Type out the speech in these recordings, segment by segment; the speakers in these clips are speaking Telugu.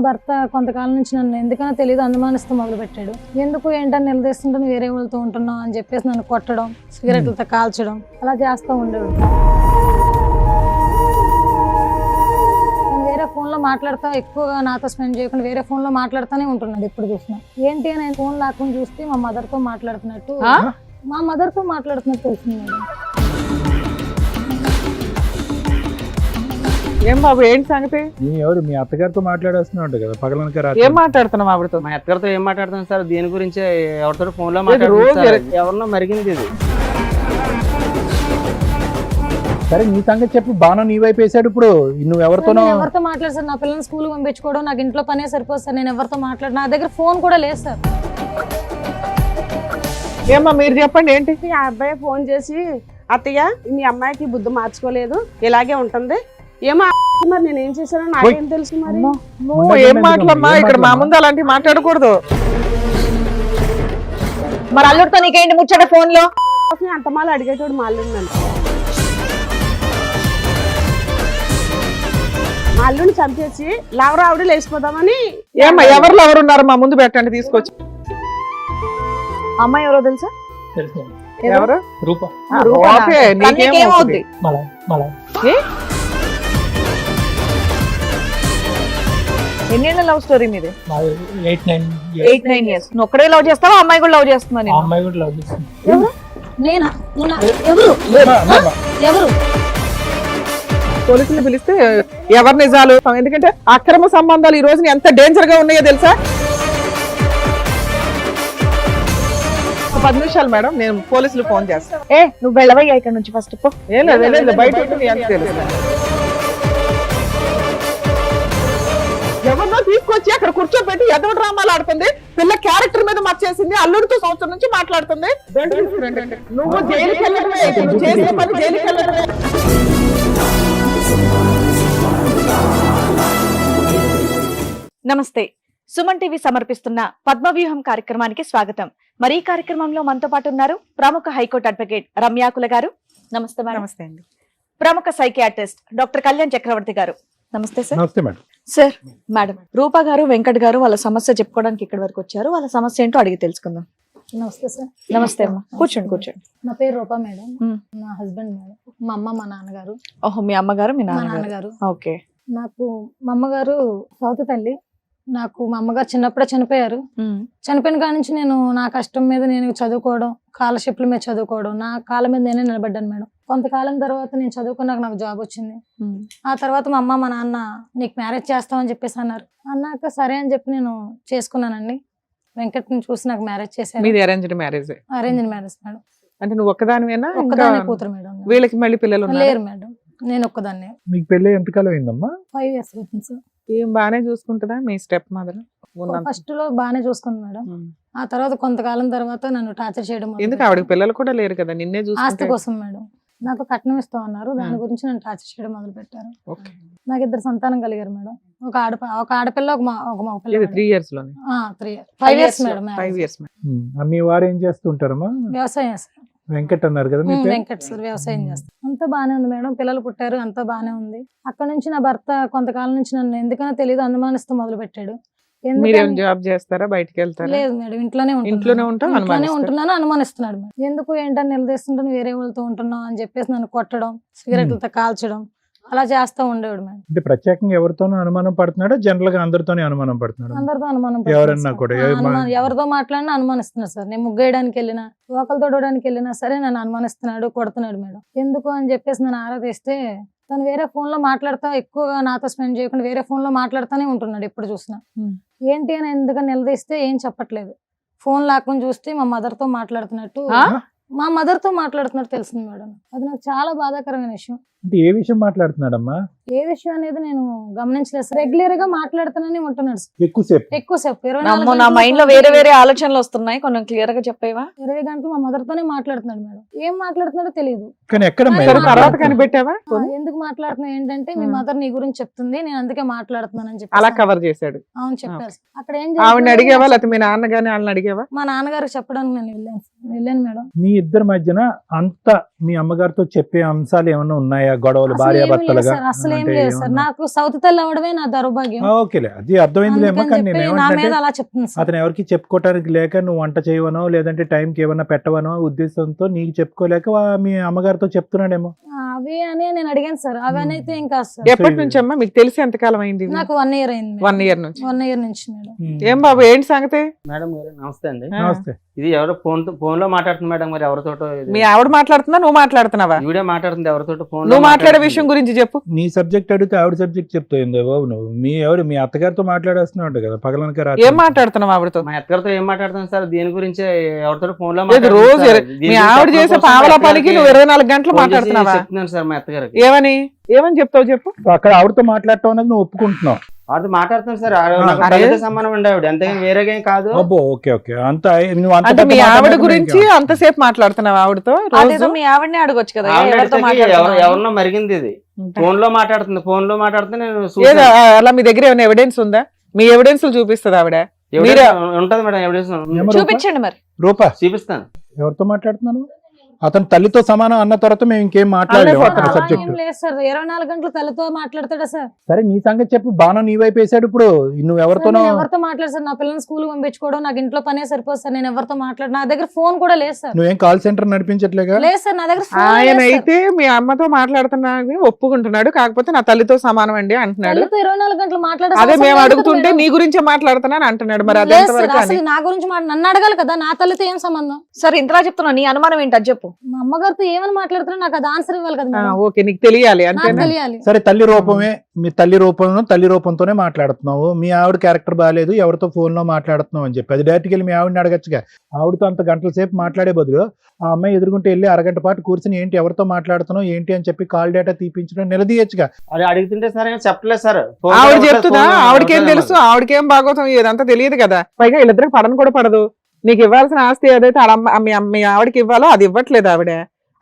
భర్త కొంతకాలం నుంచి నన్ను ఎందుకనో తెలియదు అనుమానిస్తూ మొదలు పెట్టాడు. ఎందుకు ఏంటని నిలదీస్తుంటే నువ్వు వేరే వాళ్ళతో ఉంటున్నావు అని చెప్పేసి నన్ను కొట్టడం, సిగరెట్లతో కాల్చడం అలా చేస్తూ ఉండేవాడు. వేరే ఫోన్లో మాట్లాడుతా, ఎక్కువగా నాతో స్పెండ్ చేయకుండా వేరే ఫోన్లో మాట్లాడుతూనే ఉంటున్నాడు ఎప్పుడు చూసినా. ఏంటి అని నేను ఫోన్ లాక్కుని చూస్తే మా మదర్తో మాట్లాడుతున్నట్టు తెలిసింది మేడం. ఏం బాబు ఏంటి సంగతి? ఎవరు మీ అత్తగారితో మాట్లాడేస్తున్నాడు కదా పగలనక రాత్రి? ఏం మాట్లాడుతున్నావు ఆవిడతో? మా అత్తగారితో ఏం మాట్లాడుతున్నాను సార్? దీని గురించి ఎవరితో ఫోన్ లో మాట్లాడుతున్నారు, ఎవరినో మరిగింది ఇది. సరే నీ సంగతి చెప్పు. బాగా నీ వైపు వేసాడు. ఇప్పుడు నువ్వు ఎవరితోనో ఎవరితో మాట్లాడు సార్? నా పిల్లల్ని స్కూల్ పంపించుకోవడం, నాకు ఇంట్లో పనే సరిపోదు సార్. నేను ఎవరితో మాట్లాడు, నా దగ్గర ఫోన్ కూడా లేదు సార్. ఏమ్మా మీరు చెప్పండి ఏంటి? ఆ అబ్బాయి ఫోన్ చేసి, అత్తయ్య మీ అమ్మాయికి బుద్ధి మార్చుకోలేదు, ఇలాగే ఉంటుంది. ఏమో మరి నేను ఏం చేశానో నాకేం తెలుసు. మరి నువ్వు ఏం మాటలమ్మా, ఇక్కడ మా ముందు అలాంటివి మాట్లాడకూడదు. మరి అల్లుడితో నీకేంటి ముచ్చట ఫోన్ లో? అంత మాల అడిగేటోడు మా అల్లుడిని, మా అల్లుడిని చంపేసి లవరు ఆవిడ లేచిపోదామని. ఏమ్మా ఎవరు ఉన్నారు మా ముందు పెట్టండి తీసుకొచ్చి. అమ్మాయి ఎవరో తెలుసా? ఎవరు? రూపా. ఓకే, నీకేమవుద్ది? ఎన్నేళ్ళ లవ్ స్టోరీ మీది? 8-9 years. నువ్వు ఒక్కడే లవ్ చేస్తావా, అమ్మాయి కూడా లవ్ చేస్తున్నాను? అమ్మాయి కూడా లవ్ చేస్తుంది. ఎవరు పోలీసులు పిలిస్తే ఎవరు నిజాలు? ఎందుకంటే అక్రమ సంబంధాలు ఈ రోజున ఎంత డేంజర్ గా ఉన్నాయో తెలుసా? 10 నిమిషాలు మేడం, నేను పోలీసులు ఫోన్ చేస్తాను. నువ్వు వెళ్ళవయ్యా ఇక్కడ నుంచి ఫస్ట్. ఏం లేదు బయట ఉంటుంది ఎంత తెలుసు. ఎవరినో తీసుకొచ్చి అక్కడ కూర్చోబెట్టి ఎదో డ్రామాలు ఆడుతుంది. పిల్ల క్యారెక్టర్ మీద మర్చేసింది. అల్లుడితో సంవత్సరం నుంచి మాట్లాడుతుంది. నువ్వు జైలుకి వెళ్ళడమే, నువ్వు చేసిన పని జైలుకి వెళ్ళడమే. నమస్తే, సుమన్ టీవీ సమర్పిస్తున్న పద్మవ్యూహం కార్యక్రమానికి స్వాగతం. మరి ఈ కార్యక్రమంలో మనతో పాటు ఉన్నారు ప్రముఖ హైకోర్టు అడ్వకేట్ రమ్యాకుల గారు. నమస్తే మేడం. నమస్తే అండి. ప్రముఖ సైకియాట్రిస్ట్ డాక్టర్ కళ్యాణ్ చక్రవర్తి గారు. నమస్తే సార్. నమస్తే మేడం. సార్, మేడం రూపా గారు, వెంకట్ గారు వాళ్ళ సమస్య చెప్పుకోవడానికి ఇక్కడి వరకు వచ్చారు. వాళ్ళ సమస్య ఏంటో అడిగి తెలుసుకుందాం. నమస్తే సార్. నమస్తే అమ్మా, కూర్చోండి. నా పేరు రూపా మేడం. నా హస్బెండ్ మేడం. మా అమ్మ, మా నాన్నగారు. ఓహో, మీ అమ్మగారు, మీ మా నాన్నగారు. నాన్నగారు. ఓకే. నాకు మా అమ్మగారు సౌత్ తల్లి. నాకు మా అమ్మగారు చిన్నప్పుడే చనిపోయారు. చనిపోయిన కాడ నుంచి నేను నా కష్టం మీద నేను చదువుకోవడం, స్కాలర్షిప్ల మీద చదువుకోవడం, నా కాళ్ళ మీద నేనే నిలబడ్డాను మేడం. కొంతకాలం తర్వాత నేను చదువుకున్నాక నాకు జాబ్ వచ్చింది. ఆ తర్వాత మా అమ్మ, మా నాన్న నీకు మ్యారేజ్ చేస్తామని చెప్పేసి అన్నారు. అన్నాక సరే అని చెప్పి నేను చేసుకున్నానండి. వెంకట్ని చూసి నాకు మ్యారేజ్ చేశారు. మీది arranged marriage? Arranged marriage madam. అంటే నువ్వు ఒక్కదానివేనా? ఒక్కదాన్ని కూతురు మేడం. వీళ్ళకి మళ్ళీ పిల్లలు లేరు మేడం, నేను ఒక్కదాన్నే. మీకు పెళ్ళి ఎంతకాలం అయిందమ్మా? 5 years అవుతుంది సార్. ఏం బానే చూసుకుంటుందా మీ స్టెప్ మదర్? ఫస్ట్ లో బానే చూసుకుంది మేడం. ఆ తర్వాత కొంతకాలం తర్వాత నన్ను టార్చర్ చేయడం. ఎందుకు? ఆవిడకి పిల్లలు కూడా లేరు కదా, నిన్నే ఆస్తి చూసుకుంటే. కోసం మేడం. నాకు కట్నం ఇస్తా ఉన్నారు, దాని గురించి నన్ను టార్చర్ చేయడం మొదలు పెట్టారు. నాకు 2 సంతానం కలిగారు మేడం. ఒక ఆడపిల్ల, ఒక మగ పిల్ల. 3 years లోనే? 5 years మేడం. 5 years. మీ వారు ఏం చేస్తుంటారమ్మా? వ్యవసాయం సార్. వెంకట్ అన్నారు కదా? వెంకట్ సార్ వ్యవసాయం చేస్తారు. అంతా బానే ఉంది మేడం. పిల్లలు పుట్టారు, అంతా బానే ఉంది. అక్కడ నుంచి నా భర్త కొంతకాలం నుంచి నన్ను ఎందుకనో తెలియదు అనుమానిస్తూ మొదలు పెట్టాడు. మీరేం జాబ్ చేస్తారా, బయటికి వెళ్తారా? లేదు మేడం, ఇంట్లోనే ఉంటున్నాను. అనుమానిస్తున్నాడు మేడం. ఎందుకు ఏంటని నిలదీస్తుంటే నువ్వు వేరే వాళ్ళతో ఉంటున్నావు అని చెప్పేసి నన్ను కొట్టడం, సిగరెట్లతో కాల్చడం అలా చేస్తూ ఉండేవాడు మేడం. అంటే ప్రత్యేకంగా ఎవరితోనూ అనుమానం పడుతున్నాడా, జనరల్ గా అందరితోనే అనుమానం పడుతున్నాడు? అందరితో అనుమానం. ఎవరన్నా కూడా ఎవరితో మాట్లాడినా అనుమానిస్తున్నారు సార్. నేను ముగ్గేయడానికి వెళ్ళినా, ఒకరు తొడవడానికి వెళ్ళినా సరే నన్ను అనుమానిస్తున్నాడు, కొడుతున్నాడు మేడం. ఎందుకు అని చెప్పేసి నన్ను ఆరాధిస్తే తను వేరే ఫోన్ లో మాట్లాడుతా, ఎక్కువగా నాతో స్పెండ్ చేయకుండా వేరే ఫోన్ లో మాట్లాడుతూనే ఉంటున్నాడు ఎప్పుడు చూసినా. ఏంటి అని ఎందుకని నిలదీస్తే ఏం చెప్పట్లేదు. ఫోన్ లాక్కుని చూస్తే మా మదర్ తో మాట్లాడుతున్నట్టు తెలిసింది మేడం. అది నాకు చాలా బాధాకరమైన విషయం. అంటే ఏ విషయం మాట్లాడుతున్నాడమ్మా? ఏ విషయం అనేది నేను గమనించలేదు సార్. రెగ్యులర్ గా మాట్లాడుతూనే ఉంటున్నాడు ఎక్కువసేపు. నా మైండ్ లో వేరే వేరే ఆలోచనలు వస్తున్నాయి, కొంచెం క్లియర్ గా చెప్పేవా? 20 గంటలు మా మదర్ తోనే మాట్లాడుతున్నాడు మేడం. ఏం మాట్లాడుతున్నాడో తెలియదు. తర్వాత కనిపెట్టావా? ఎందుకు మాట్లాడుతున్నా ఏంటంటే మీ మదర్ నీ గురించి చెప్తుంది, నేను అందుకే మాట్లాడుతున్నానని చెప్పి అలా కవర్ చేశాడు. అవును చెప్పారు. అక్కడ ఏం ఆవిడ అడిగేవా, లేకపోతే మీ నాన్నగానే వాళ్ళని అడిగేవా? మా నాన్నగారికి చెప్పడానికి నేను వెళ్ళాను మేడం. మీ ఇద్దరి మధ్యన అంత మీ అమ్మగారితో చెప్పే అంశాలు ఏమన్నా ఉన్నాయా? గొడవలు, భార్యాభర్తలుగా? అసలు అట్లా ఏం అంటే లేదు సార్, నాకు సౌత్ తల్లి అవ్వడమే నా దౌర్భాగ్యం. ఓకేలే, అది అర్థమైందిలేమో. అందుకని కానీ నేను చెప్పి నా మీద ఏమంటే అలా చెప్తుంది సార్. అతను ఎవరికి చెప్పుకోవటానికి లేక నువ్వు వంట చేయవనో లేదంటే టైంకి ఏమన్నా పెట్టవనో ఉద్దేశంతో నీకు చెప్పుకోలేక మీ అమ్మగారితో చెప్తున్నాడేమో. అవి అని నేను అడిగాను సార్, అవి అని అయితే ఇంకా సార్ ఎప్పటి నుంచి అమ్మా మీకు తెలిసి ఎంతకాలం అయింది? నాకు 1 year అయింది. 1 year నుంచి. 1 year నుంచి మేడం. ఏం బాబు ఏంటి సంగతి? మేడం గారు నమస్తే అండి. నమస్తే. ఇది ఎవరో ఫోన్ లో మాట్లాడుతుంది మేడం, మరి ఎవరితోటో ఇది. మీ ఆవిడ మాట్లాడుతుందా నువ్వు మాట్లాడుతున్నావా? ఈవిడే మాట్లాడుతుంది ఎవరితోటో ఫోన్. నువ్వు మాట్లాడే విషయం గురించి చెప్పు. నీ సబ్జెక్ట్ అడిగితే ఆవిడ సబ్జెక్ట్ చెప్తాయిందో బాబు. నువ్వు మీ అత్తగారితో మాట్లాడేస్తున్నావు కదా పగలనక ఏం రాత్రి. మాట్లాడుతున్నావు ఆవిడతో? మా అత్తగారితో ఏం మాట్లాడుతున్నాను సార్, దీని గురించే ఎవరితో ఫోన్ లో లేదు, రోజు మీ ఆవిడ చేసే పావలా పనికి నువ్వు 24 గంటలు మాట్లాడుతున్నావా? చెప్తున్నాను సార్ మా అత్తగారికి. ఏమని చెప్తావు చెప్పు. అక్కడ ఆవిడతో మాట్లాడటం అనేది నువ్వు ఒప్పుకుంటున్నావు. వాడితో మాట్లాడుతున్నాను సార్, అరే. సంబంధం ఉండే ఆవిడ, అంతేగాని వేరేగా ఏం కాదు. అబ్బో, ఓకే ఓకే. అంత నువ్వు అంత అంటే పెద్ద మీ ఆవిడ మాట్లాడకుండా గురించి ఇంకా. అంతసేపు మాట్లాడుతున్నావు ఆవిడతో అదేదో రోజు? మీ ఆవిడనే అడగొచ్చు కదా ఆవిడ ఎవరితో అడిగితే మాట్లాడుతున్నావు అని. ఎవరినో మరిగింది ఇది. ఫోన్ లో మాట్లాడుతుంది, ఫోన్ లో మాట్లాడుతుంది. నేను ఏదో చూసాను. అలా మీ దగ్గర ఏమైనా ఎవిడెన్స్ ఉందా? మీ ఎవిడెన్స్ చూపిస్తుంది ఆవిడ. ఎవిడెన్స్ ఉంటది మేడం, ఎవిడెన్స్ ఏమో రూపా? చూపించండి మరి. రూపా, చూపిస్తాను. ఎవరితో మాట్లాడుతున్నాను? అతను తల్లితో సమానం అన్న తర్వాత మేము ఇంకేం మాట్లాడలేము అలా అతని అలా సబ్జెక్ట్. ఏం లేదు సార్, 24 గంటలు తల్లితో మాట్లాడతాడా సార్? సరే నీ సంగతి చెప్పు. బాణం నీ వైపు వేసాడు ఇప్పుడు. నువ్వు సార్, ఎవరితోనో నేను ఎవరితో మాట్లాడు సార్, నా పిల్లల్ని స్కూల్ పంపించుకోవడం నాకు ఇంట్లో పనే సరిపోదు సార్. నేను ఎవరితో మాట్లాడు, నా దగ్గర ఫోన్ కూడా లేదు సార్. నువ్వేం కాల్ సెంటర్ నడిపించట్లేగా? లేదు సార్, నా దగ్గర phone ఆయన లేదు సార్. అయితే మీ అమ్మతో మాట్లాడుతున్నా ఒప్పుకుంటున్నాడు, కాకపోతే నా తల్లితో సమానం అండి అంటున్నాడు. తల్లితో 24 గంటలు మాట్లాడే అదే అవసరం మేము లేదు అడుగుతుంటే మేడం. నీ గురించే మాట్లాడుతున్నాను అంటున్నాడు. మరి అది లేదు ఎంతవరకు సార్, అని? అసలు నా గురించి నన్ను అడగాలి కదా, నా తల్లితో ఏం సంబంధం? సరే ఇంతలా చెప్తున్నా, నీ అనుమానం ఏంటి అది చెప్పు. మా అమ్మగారితో ఏమని మాట్లాడుతున్నా నాకు అది ఆన్సర్ ఇవ్వాలి కదా మేడం. ఓకే, నీకు తెలియాలి నాకు అంతేనా? తెలియాలి. సరే, తల్లి రూపమే. మీ తల్లి రూపంతోనే మాట్లాడుతున్నావు. మీ ఆవిడ క్యారెక్టర్ బాగాలేదు, ఎవరితో ఫోన్ లో మాట్లాడుతున్నావు అని చెప్పి అది డైరెక్ట్కి వెళ్ళి మీ ఆవిడని అడగచ్చుగా. ఆవిడతో అంత గంటల సేపు మాట్లాడే బదులు ఆ అమ్మాయి ఎదుర్కొంటే వెళ్ళి అరగంట పాటు కూర్చుని ఏంటి ఎవరితో మాట్లాడుతున్నావు ఏంటి అని చెప్పి కాల్ డేటా తీపించడం నిలదీయచ్చుగా. అది అడుగుతుంటే సార్ ఏం చెప్పలేదు సార్. ఆవిడ చెప్తుందా? ఆవిడకేం తెలుసు? ఆవిడకేం బాగోతాం ఇదంతా తెలియదు కదా. పైగా వీళ్ళిద్దరికి పడను కూడా పడదు. నీకు ఇవ్వాల్సిన ఆస్తి ఏదైతే మీ ఆవిడకి ఇవ్వాలో అది ఇవ్వట్లేదు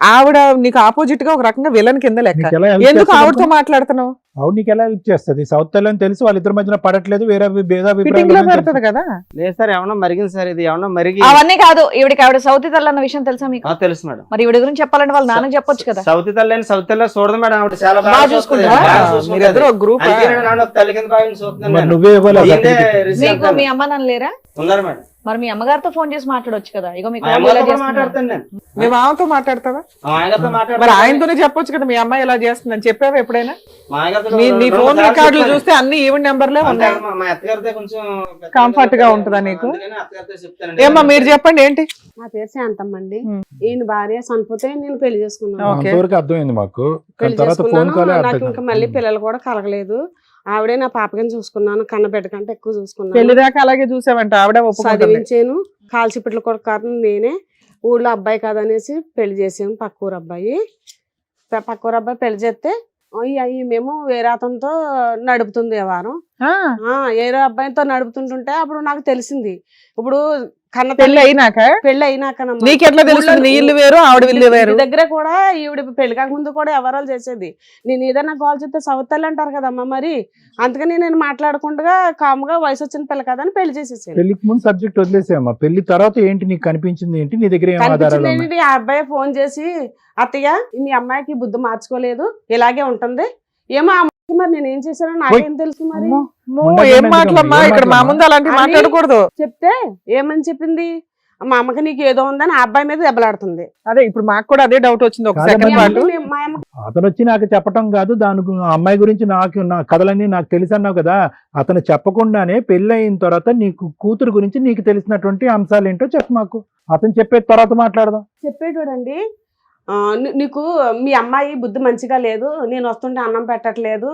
ఆవిడ నీకు ఆపోజిట్ గా ఒక రకంగా విలన్ కింద లెక్క. నీకు ఎలా help ఎందుకు చేస్తుంది? ఆవిడతో మాట్లాడుతున్నావు? ఆవిడ నీకు ఎలా హెల్ప్ చేస్తుంది? సౌత్ తల్లి తెలుసు, వాళ్ళిద్దరి మధ్యన పడట్లేదు, వేరే ఫిట్టింగ్ లో పెడుతుంది కదా. లేదు సార్, ఏమన్నా మరిగింది సార్, ఇది ఏమన్నా మరిగి. అవన్నీ కాదు, ఆవిడ సౌతి తల్లి అన్న విషయం తెలుసా మీకు? తెలుసు మేడం. మరి ఈవిడ గురించి చెప్పాలంటే వాళ్ళ నాన్నకి చెప్పొచ్చు కదా. సౌత్ తల్లి చూడదు మేడం, ఆవిడ చాలా బాగా చూసుకుంటారా? మీరిద్దరు ఒక గ్రూప్. తల్లి కింద భావించి చూస్తున్నాను మరి నేను. నువ్వే ఇవ్వాలి ఆ ఈయనే certificate. receive మీకు అవుతాను. మీ అమ్మ నాన్న లేరా? ఉన్నారు మేడం. మరి మీ అమ్మగారితో ఫోన్ చేసి మాట్లాడొచ్చు కదా. ఇగో మీకు మా వాళ్ళు అమ్మగారితో ఇలా కూడా చేస్తున్నారు. మాట్లాడతాను నేను. మీ మామతో మాట్లాడతావా? మా ఆయనతో మరి మాట్లాడతాను. ఆయనతోనే చెప్పొచ్చు కదా మీ అమ్మాయి ఎలా చేస్తుందని. చెప్పావా ఎప్పుడైనా? మా ఆయనతో నీ రెండు ఫోన్ సార్లు రికార్డులు చెప్పాను. చూస్తే అన్ని ఈవెన్ నెంబర్లే అంటే ఉన్నాయి. మా అత్తగారితో కొంచెం Comfort గా ఉంటుందా నీకు? అందుకని అత్తగారితో చెప్తానండి. ఏమ్మా మీరు చెప్పండి ఏంటి? నా పేరు శాంతమ్మ అండి. ఉమ్. ఈయన భార్య చనిపోతే నేను పెళ్లి చేసుకున్నాను. ఓకే. అంతవరకు అర్థమైంది మాకు. పెళ్లి తర్వాత ఫోన్ చేసుకున్నాను. కాలే నాకు అర్థం ఇంకా మళ్ళీ పిల్లలు కూడా కలగలేదు. ఆవిడే నా పాపకని చూసుకున్నాను, కన్నబిడ్డ కంటే ఎక్కువ చూసుకున్నాను. పెళ్లి దాకా అలాగే చూసావంట ఆవిడ ఒప్పుకుంటుంది. చదివించాను, కాల్చిపిట్లు కూడా కారణం నేనే. ఊళ్ళో అబ్బాయి కాదనేసి పెళ్లి చేసాము. పక్కూరు అబ్బాయి పెళ్లి చేస్తే మేము వేరే అతనితో నడుపుతుంది వ్యవహారం. వేరే అబ్బాయితో నడుపుతుంటుంటే అప్పుడు నాకు తెలిసింది. ఇప్పుడు కన్న పెళ్లి అయినాక పెళ్లి అయినాక నీకెట్లా తెలుస్తుంది? నీ ఇల్లు వేరు ఆవిడ ఇల్లు వేరు. దగ్గర కూడా ఈవిడ పెళ్లి కాకముందు కూడా ఎవరాలు చేసేది. నేను ఏదైనా కాల్ చెప్తే సవతల్లి అంటారు కదమ్మా, మరి అందుకని నేను మాట్లాడకుండా కాముగా వయసు వచ్చిన పిల్ల కదా అని పెళ్లి చేసేసాను. పెళ్లికి ముందు సబ్జెక్ట్ వదిలేసామా? పెళ్లి తర్వాత ఏంటి నీకు కనిపించింది ఏంటి? నీ దగ్గర ఏం ఆధారాలు ఉన్నాయి? కనిపించింది ఆ అబ్బాయి ఫోన్ చేసి, అత్తయ్య మీ అమ్మాయికి బుద్ధి మార్చుకోలేదు, ఇలాగే ఉంటుంది. ఏమో ఆ అమ్మాయికి మరి నేను ఏం చేశానో నాకేం తెలుసు. మరి ఏం మాటలమ్మా ఇక్కడ మా ముందు అలాంటివి మాట్లాడకూడదు. చెప్తే ఏమని చెప్పింది, మా అమ్మకి నీకు ఏదో ఉందని ఆ అబ్బాయి మీద దెబ్బలాడుతుంది. అదే ఇప్పుడు మాకు కూడా అదే డౌట్ వచ్చింది ఒక కాదమ్మా. సెకండ్ పాటు. మా అమ్మ అతను వచ్చి నాకు చెప్పటం కాదు, ఆ అమ్మాయి గురించి నా కథలన్నీ నాకు తెలుసు అన్నావు కదా. అతను చెప్పకుండానే పెళ్లి అయిన తర్వాత నీకు కూతురు గురించి నీకు తెలిసినటువంటి అంశాలు ఏంటో చెప్పు మాకు. అతను చెప్పే తర్వాత మాట్లాడదాం. చెప్పేటోడండి, నీకు మీ అమ్మాయి బుద్ధి మంచిగా లేదు, నేను వస్తుంటే అన్నం పెట్టట్లేదు,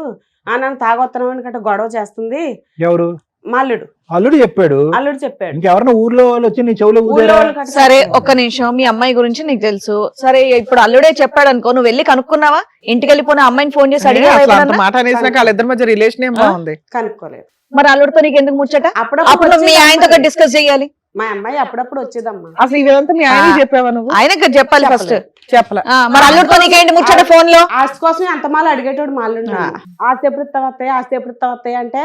నన్ను తాగొత్తనం గట్రా గొడవ చేస్తుంది. ఎవరు? మా అల్లుడు. అల్లుడు చెప్పాడు. అల్లుడు చెప్పాడు. ఇంకెవరన్నా ఊర్లో వాళ్ళు వచ్చి నీ చెవులో ఊళ్ళో ఊదారా? వాళ్ళు గట్రా సరే చెప్పారు. ఒక్క నిమిషం, మీ అమ్మాయి గురించి నీకు తెలుసు. సరే ఇప్పుడు అల్లుడే చెప్పాడు అనుకో, నువ్వు వెళ్ళి కనుక్కున్నావా? ఇంటికి వెళ్ళిపోయిన అమ్మాయిని ఫోన్ చేసి అడిగా అసలు అంత మాట అనేసినాక వాళ్ళిద్దరి మధ్య రిలేషన్ ఏం బాగుంది. కనుక్కోలేదు. మరి అల్లుడితో నీకు ఎందుకు ముచ్చట? అప్పుడప్పుడు అప్పుడు మీ వచ్చేది ఆయనతో అమ్మాయి. డిస్కస్ చేయాలి. మా అమ్మాయి అప్పుడప్పుడు వచ్చేదమ్మా. అసలు ఇదంతా మీ ఆయన చెప్పావా నువ్వు? ఆయనకు చెప్పాలి ఫస్ట్. చెప్పలే. మరి అల్లుడితో నీకేంటి ముచ్చట ఫోన్ లో? ఆస్తి కోసం ఎంత మాల అడిగేటోడు మా అల్లుడు. ఆస్తి ఎప్పుడు ఇస్తావస్తాయి, ఆస్తి ఎప్పుడు ఇస్తావస్తాయి అంటే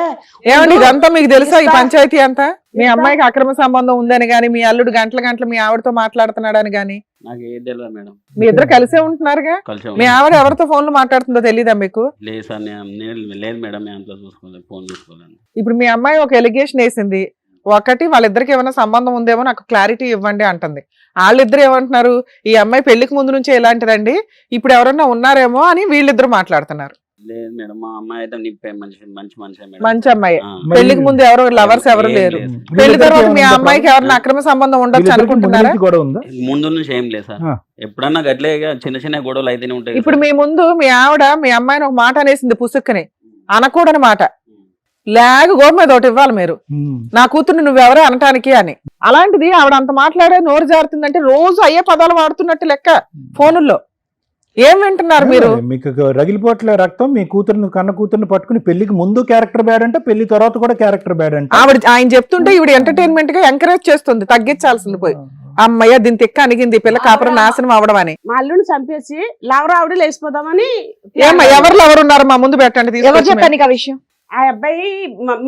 ఏమండి ఇదంతా మీకు తెలుసా ఈ పంచాయతీ అంతా? మీ అమ్మాయికి అక్రమ సంబంధం ఉందని గాని, మీ అల్లుడు గంటల మీ ఆవిడతో మాట్లాడుతున్నాడని గాని నాకు ఏది తెలియదు మేడం. మీ ఇద్దరు కలిసే ఉంటున్నారుగా? కలిసి మీ ఆవిడ ఎవరితో ఫోన్ లో మాట్లాడుతుందో తెలీదా మీకు? లేదు సార్, లేదు మేడం, నేను అంతా చూసుకోలేదు, ఫోన్ చూసుకోలేదు. ఇప్పుడు మీ అమ్మాయి ఒక ఎలిగేషన్ వేసింది, ఒకటి వాళ్ళిద్దరికి ఏమైనా సంబంధం ఉందేమో నాకు క్లారిటీ ఇవ్వండి అంటుంది. వాళ్ళిద్దరు ఏమంటున్నారు, ఈ అమ్మాయి పెళ్లికి ముందు నుంచే ఇలాంటిదండి, ఇప్పుడు ఎవరన్నా ఉన్నారేమో అని వీళ్ళిద్దరు మాట్లాడుతున్నారు. లేదు మేడం, మా అమ్మాయి అయితే నిప్పే మంచి మనిషి మేడం. మంచి అమ్మాయి, ఆ. పెళ్లికి ముందు ఎవరు లవర్స్ ఎవరు లేరు. పెళ్లి తర్వాత మీ అమ్మాయికి ఎవరిని అక్రమ సంబంధం ఉండొచ్చు అనుకుంటున్నారా? కూడా ఉందా? ముందు నుంచి ఏం లేదు సార్, ఎప్పుడన్నా గట్లే చిన్న చిన్న గొడవలు అయితేనే ఉంటాయి. ఇప్పుడు మీ ముందు మీ ఆవిడ మీ అమ్మాయిని ఒక మాట అనేసింది పుసుక్కని, అనకూడని మాట, లేక గోపు మీద ఒకటి ఇవ్వాలి మీరు, నా కూతుర్ని నువ్వెవరు అనటానికి అని. అలాంటిది ఆవిడ అంత మాట్లాడే నోరు జారుతుందంటే రోజు అయ్యే పదాలు వాడుతున్నట్టు లెక్క ఫోనుల్లో. ఏం వింటున్నారు మీరు? మీకు రగిలిపోట్లే రక్తం. మీ కూతురుని కన్న కూతుర్ని పట్టుకుని పెళ్లికి ముందు క్యారెక్టర్ బ్యాడ్ అంటే పెళ్లి తర్వాత కూడా క్యారెక్టర్ బ్యాడ్ అంటే ఆయన చెప్తుంటే ఈవిడ ఎంటర్టైన్మెంట్ గా ఎంకరేజ్ చేస్తుంది, తగ్గించాల్సింది పోయి. అమ్మయ్య దీని తిక్క అనిగింది, పిల్ల కాపురం నాశనం అవడం అని. మా అల్లుని చంపేసి లవర్ ఆవిడ లేచిపోదామని. ఏమ్మా ఎవరు ఉన్నారు మా ముందు పెట్టండి ఎవరు తీసుకొచ్చి. చెప్పాను నీకు ఆ విషయం? ఆ అబ్బాయి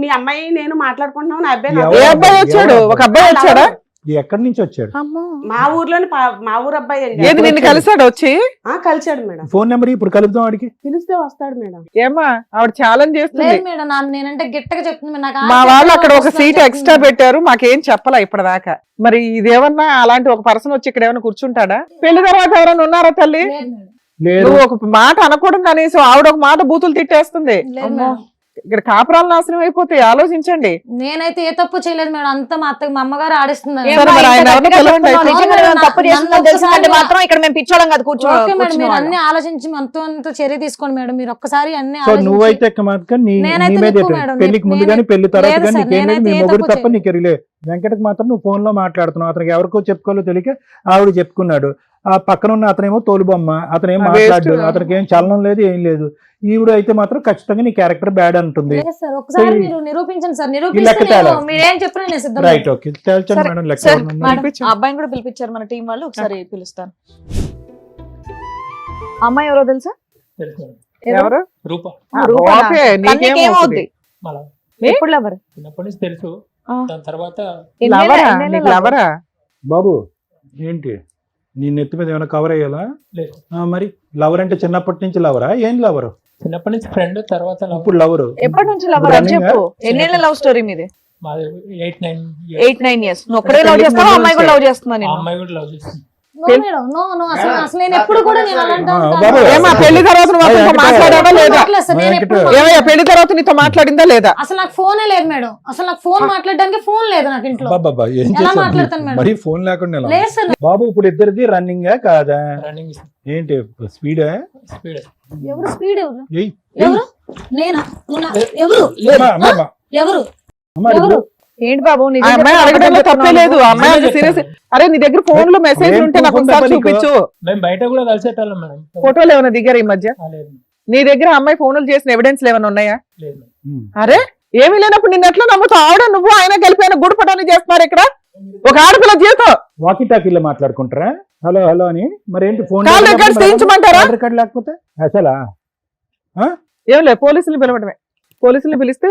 మీ అమ్మాయి నేను మాట్లాడుకుంటున్నాం, ఆ అబ్బాయి ఎవరు? ఏ అబ్బాయి వచ్చాడు? ఒక అబ్బాయి వచ్చాడా? ఎక్కడి నుంచి వచ్చాడు? మా ఊర్లోని మా ఊరు అబ్బాయి అండి. ఏది నిన్ను కలిసాడు వచ్చి? కలిసాడు మేడం. ఫోన్ నెంబర్ ఇప్పుడు కలుపుదాం వాడికి. పిలిస్తే వస్తాడు మేడం. ఏమ్మా ఆవిడ ఛాలెంజ్ చేస్తుంది. లేదు మేడం, నేనంటే గట్టిగా చెప్తుంది. నాకు మా ఆస్తి వాళ్ళు అక్కడ ఒక వస్తుందని సీట్ చెప్తుంది. ఎక్స్ట్రా పెట్టారు, మాకేం చెప్పలా ఇప్పటిదాకా. మరి ఇదేమన్నా అలాంటి ఒక పర్సన్ వచ్చి ఇక్కడ ఏమైనా కూర్చుంటాడా? పెళ్లి తర్వాత ఎవరైనా ఉన్నారా తల్లి? లేదు మేడం. లేదు. నువ్వు ఒక మాట అనకూడదు అనేసి ఆవిడ ఒక మాట బూతులు తిట్టేస్తుంది. లేదు మేడం. ఇక్కడ కాపురాలు నాశనం అయిపోతాయి, ఆలోచించండి. నేనైతే ఏ తప్పు చేయలేదు మేడం, అంతా మా అమ్మగారు ఆడిస్తున్నారు. సరే, మరి ఆయన ఎవరిని పిలవండి అయితే. నిజంగా నేను తప్పు చేస్తుందని తెలిసిందంటే మాత్రం ఇక్కడ మేము పిచ్చోళం కాదు, ఓకే మేడం, మీరు కూర్చోవాలి. అన్ని ఆలోచించి అంత చర్య తీసుకోండి మేడం. మీరు ఒక్కసారి అన్ని సో ఆలోచించి- నువ్వైతే మాత్రం నీ నేనైతే మీద నిప్పు మేడం, పెళ్లికి ముందు కానీ పెళ్లి తర్వాత లేదు కానీ సార్, నీకేం లేదు, నేనైతే మీ ఏ మొగుడు తప్పు తప్ప నీకు ఎరిలే. వెంకటకి మాత్రం నువ్వు ఫోన్ లో మాట్లాడుతున్నావు, అతనికి ఎవరికో చెప్పుకోలో తెలియక ఆవిడ చెప్పుకున్నాడు. ఆ పక్కన ఉన్న అతనేమో తోలుబొమ్మ, అతనేం మాట్లాడు, అతనికి ఏం చలనం లేదు, ఏం లేదు. ఈవిడ అయితే మాత్రం ఖచ్చితంగా నీ క్యారెక్టర్ బ్యాడ్ అంటుంది. లేదు సార్, ఒకసారి మీరు నిరూపించండి సార్. లెక్క నిరూపిస్తే తేలా. మీరేం చెప్పినా నేను సిద్ధం. రైట్, ఓకే, తేల్చండి సరే, మేడం. లెక్క సరే, ఎవరన్నా ఉన్నారు? మేడం, ఆ అబ్బాయిని కూడా పిలిపించారు మన టీం వాళ్ళు, ఒకసారి పిలుస్తాను. అమ్మాయి ఎవరో తెలుసా? ఎవరు? రూప రూపనా? ఓకే, తనకి నీకేమవుతుంది? ఏమవుద్ది? మళ్ళా ఎప్పుడు లవర్? చిన్నప్పటి నుంచి తెలుసు. ఆ. దాని తర్వాత లవరా? నీకు లవరా? బాబు ఏంటి నీ నెత్తి మీద ఏమైనా కవర్ అయ్యాలా? లేదు, మరి లవర్ అంటే చిన్నప్పటి నుంచి లవరా? ఏం లవరు? చిన్నప్పటి నుంచి ఫ్రెండ్, తర్వాత love. ఇప్పుడు లవరు ఎప్పటి నుంచి లవర్ అని Running చెప్పు. ఎన్నేళ్ళ లవ్ స్టోరీ మీది? మాది 8-9 years. 8-9 years. నువ్వు ఒక్కడే లవ్ చేస్తావా, అమ్మాయి కూడా లవ్ చేస్తున్నా ఆ నేను? అమ్మాయి కూడా లవ్ చేస్తుంది. నో మేడం, నో అసలు నేను ఎప్పుడు కూడా నేను అలాంటి ఆ, కాదు. బాబు, ఏమా పెళ్లి తర్వాత నువ్వు అతనితో వెంకట- మాట్లాడావా లేదా? మాట్లాడలేదు సార్, నేను ఎప్పుడు ఏమయ్యా పెళ్లి తర్వాత నీతో మాట్లాడిందా లేదా? అసలు నాకు ఫోనే లేదు మేడం. అసలు నాకు ఫోన్ మాట్లాడడానికి ఫోన్ లేదు నాకు ఇంట్లో. బాబా ఏం ఎలా చేస్తావు? మాట్లాడతాను మేడం? మరి ఫోన్ లేకుండా ఎలా? లేదు సార్. బాబు ఇప్పుడు ఇద్దరిది రన్నింగ్ కాదా? రన్నింగ్ ఏంటి స్పీడా? స్పీడ్. ఎవరు స్పీడ్? ఎవరు ఏయ్, ఎవరు? నేనా? ఎవరు? అమ్మా, అమ్మా, అమ్మా. ఎవరు? అమ్మా, ఎవరు? ఏంటి బాబు ఆ నిజం అమ్మాయి చెప్తున్నావా? అడగడంలో తప్పే లేదు. ఆ అమ్మాయి నిజమే సీరియస్. చెప్తాను. అరే నీ దగ్గర ఫోన్ లో మెసేజ్ ఉంటే నాకు ఒకసారి చూపించు. మేము బయట కూడా కలిసేటోళ్ళం మేడం. ఫోటోలు ఏమైనా దిగారు ఈ మధ్య? ఆ, లేదు నీ దగ్గర ఆ అమ్మాయి ఫోన్లు చేసిన ఎవిడెన్స్ ఏమైనా ఉన్నాయా? లేదు మేడం. అరే ఏమీ లేనప్పుడు నిన్న ఎట్లా నమ్ముతావు? ఆవిడ నువ్వు ఆయన కలిపి గుడిపటాన్ని చేస్తున్నారు ఇక్కడ. ఒక ఆడపిల్ల జీవితం వాకీ టాకీలో మాట్లాడుకుంటారా? హలో హలో అని. మరి ఏంటి ఫోన్ కాల్ రికార్డ్స్ తీయించమంటారా? రికార్డ్ లేకపోతే అసలా ఏం లేదు, పోలీసులు పిలవడమే. పోలీసులు పిలిస్తే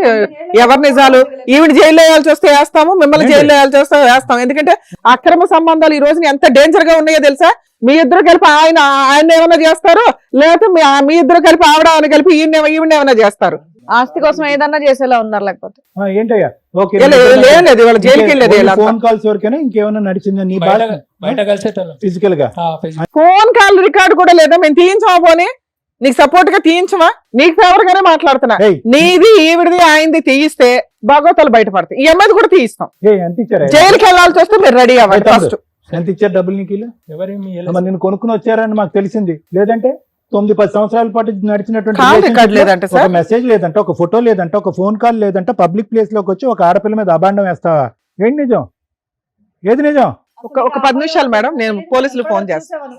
ఎవరి నిజాలు ఈవిడ జైల్లో వేయాల్సి వస్తే వేస్తాము, మిమ్మల్ని జైల్లో వేయాల్సి వస్తే వేస్తాం. ఎందుకంటే అక్రమ సంబంధాలు ఈ రోజున ఎంత డేంజర్ గా ఉన్నాయో తెలుసా? మీ ఇద్దరు కలిపి ఆయన ఏమైనా చేస్తారు, లేకపోతే మీ ఇద్దరు కలిపి ఆవిడ కలిపి ఈవిడ ఏమైనా చేస్తారు. ఆస్తి కోసం ఏదన్నా చేసేలా ఉన్నారు లేకపోతే? ఏంటయ్యా? ఓకే, లేదు వాళ్ళ జైలుకి వెళ్ళేది. ఫోన్ కాల్స్ వరకేనా ఇంకేమైనా నడిచిందా నీ బయట కలిసేటోళ్ళం. ఫిజికల్ గా? ఫోన్ కాల్ రికార్డు కూడా లేదా? మేము తీయించమా? పోనీ నీకు సపోర్ట్ గా తీయించమా? నీకు ఫేవర్ గానే మాట్లాడుతున్నా. ఏయ్. నీది ఈవిడిది ఆయనది తీయిస్తే భాగవతాలు బయటపడతాయి. ఈ అమ్మాయిది కూడా తీయిస్తాం. ఎంత ఇచ్చారా? జైలుకి వెళ్లాల్సి వస్తే మీరు రెడీ అవ్వండి ఫస్ట్. ఎంత ఇచ్చారు డబ్బులు నీకు? ఎవరేమి మరి నేను కొనుక్కుని వచ్చారని మాకు తెలిసింది. లేదంటే 9-10 సంవత్సరాల పాటు నడిచినటువంటి కాల్ relationship రికార్డ్ లో లేదంటే ఒక సార్? మెసేజ్ లేదంటే, ఒక ఫోటో లేదంటే, ఒక ఫోన్ కాల్ లేదంటే, పబ్లిక్ ప్లేస్ లోకి వచ్చి ఒక ఆడపిల్ల మీద అబాండం వేస్తావా? ఏంటి నిజం? ఏది నిజం? ఒక 10 నిమిషాలు మేడం, నేను పోలీసులకు ఫోన్ చేస్తాను.